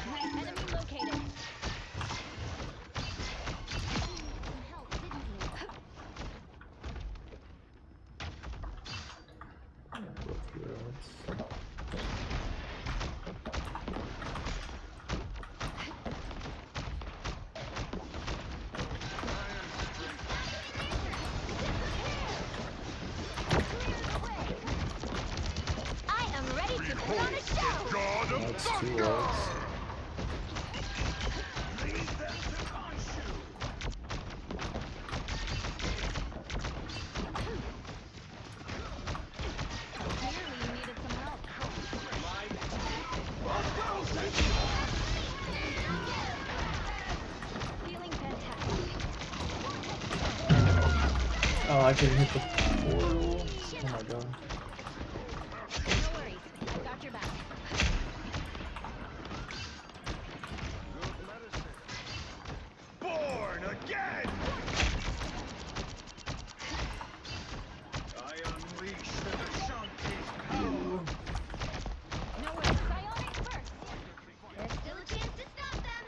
Right, enemy located. Some help, didn't you? I am ready to put on a show. That's 2 ults. Clearly you needed some help. Feeling fantastic. Oh, I can hit the portal. Oh my god. No worries. I've got your back. Born again! I unleash the Ashanti's power! No worries. Psionic burst. There's still a chance to stop them.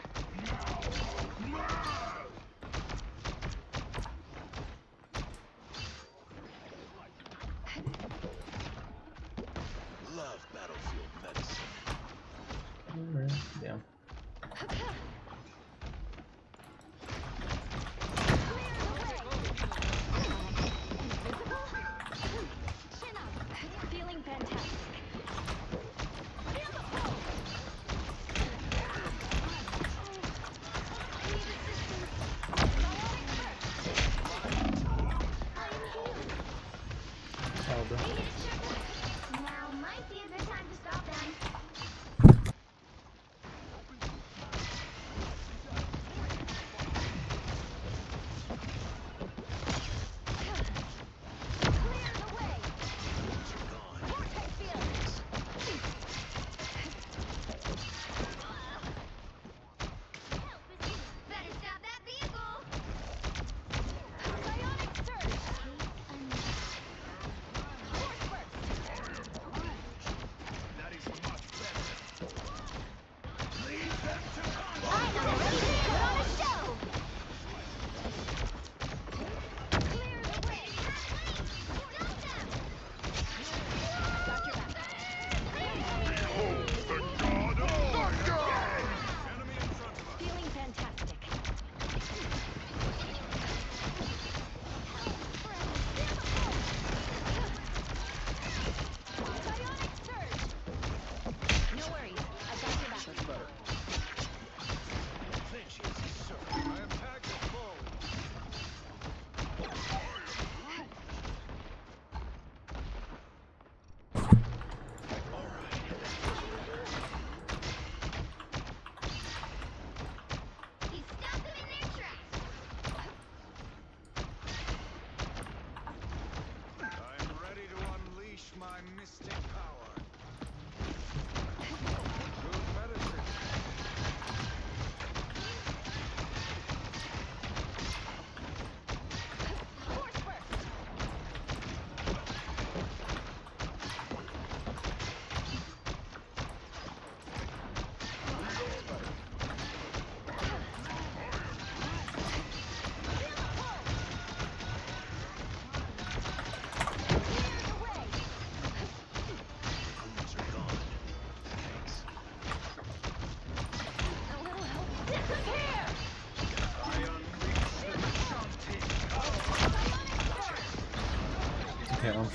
Damn.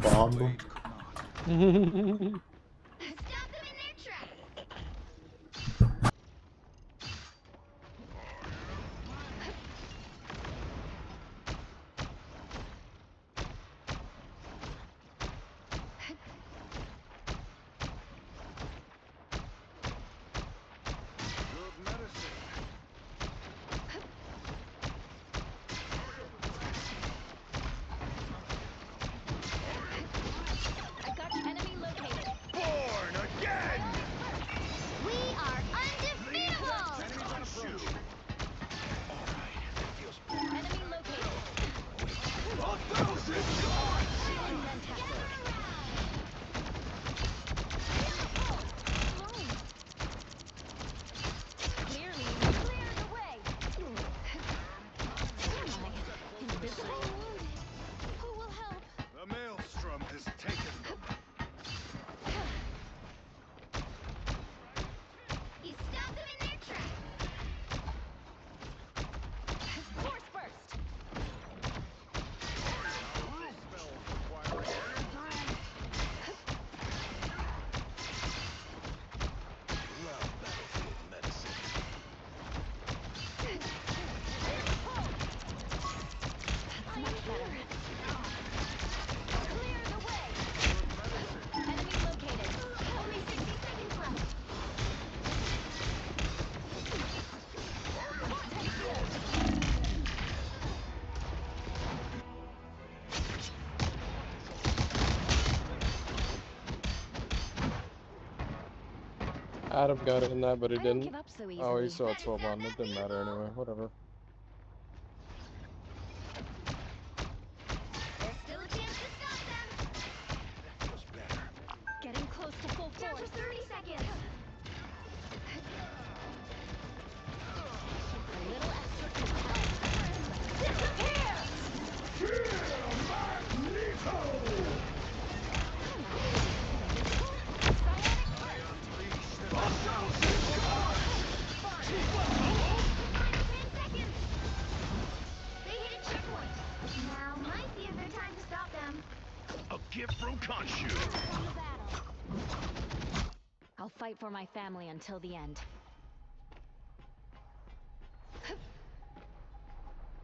Bomb them. I got enemy located. Born again! We are undefeatable! Enemies on approach. Enemy located. 1,000 shots! Clear me. Clear the way. Am I invisible? Who will help? The maelstrom has taken them. You stop them in their tracks. Force burst. Love battlefield medicine. Much better. Clear the way. Enemy located. Only 60 seconds left. Adam got in that, but he I don't didn't. give up so Oh, he easily. still had 12 on. It didn't matter anyway. Whatever. There's still a chance to stop them. That feels better. Getting close to full force. Down to 30 seconds. A little extra can help. Disappear! They hit a checkpoint. Now might be a good time to stop them. A gift from Khonshu. I'll fight for my family until the end.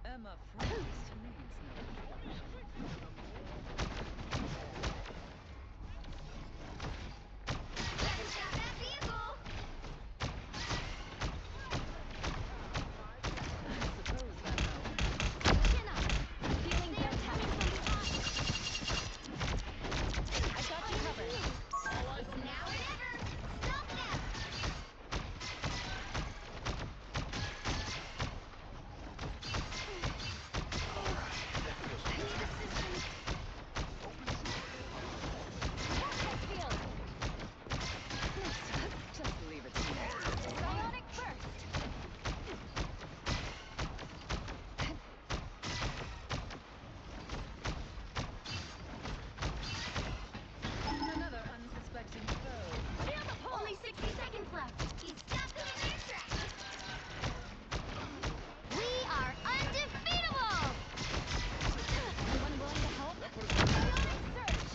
Emma Frost needs Better stop that vehicle. Chin up. Feeling fantastic. I got you covered. It's now or never. Stop them. just leave it to me. Psionic burst. Another unsuspecting foe. Feel the pull. Only 60 seconds left. You stop them in their tracks. We are undefeatable. Anyone willing to help? Psionic surge.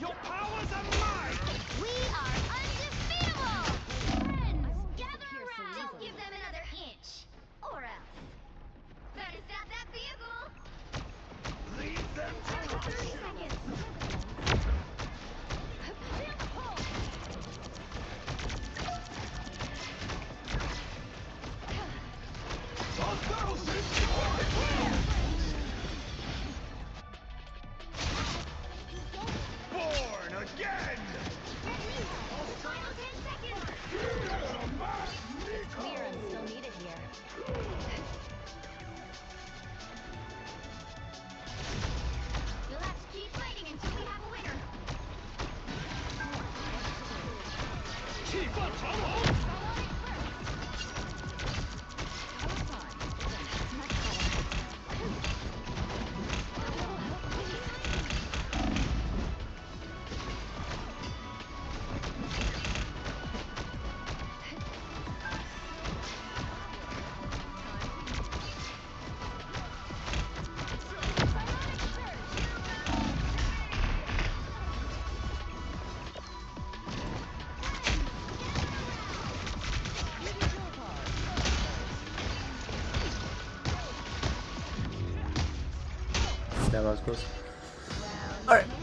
Your powers are mine! We are undefeatable. Friends, gather around. Don't give them another inch, or else. Better stop that vehicle. Leave them Down to 30 seconds. Feel the pull. Born again! Final 10 seconds. Clear and still needed here. We'll have to keep fighting until we have a winner. Keep up, Psionic burst. That was close. All right.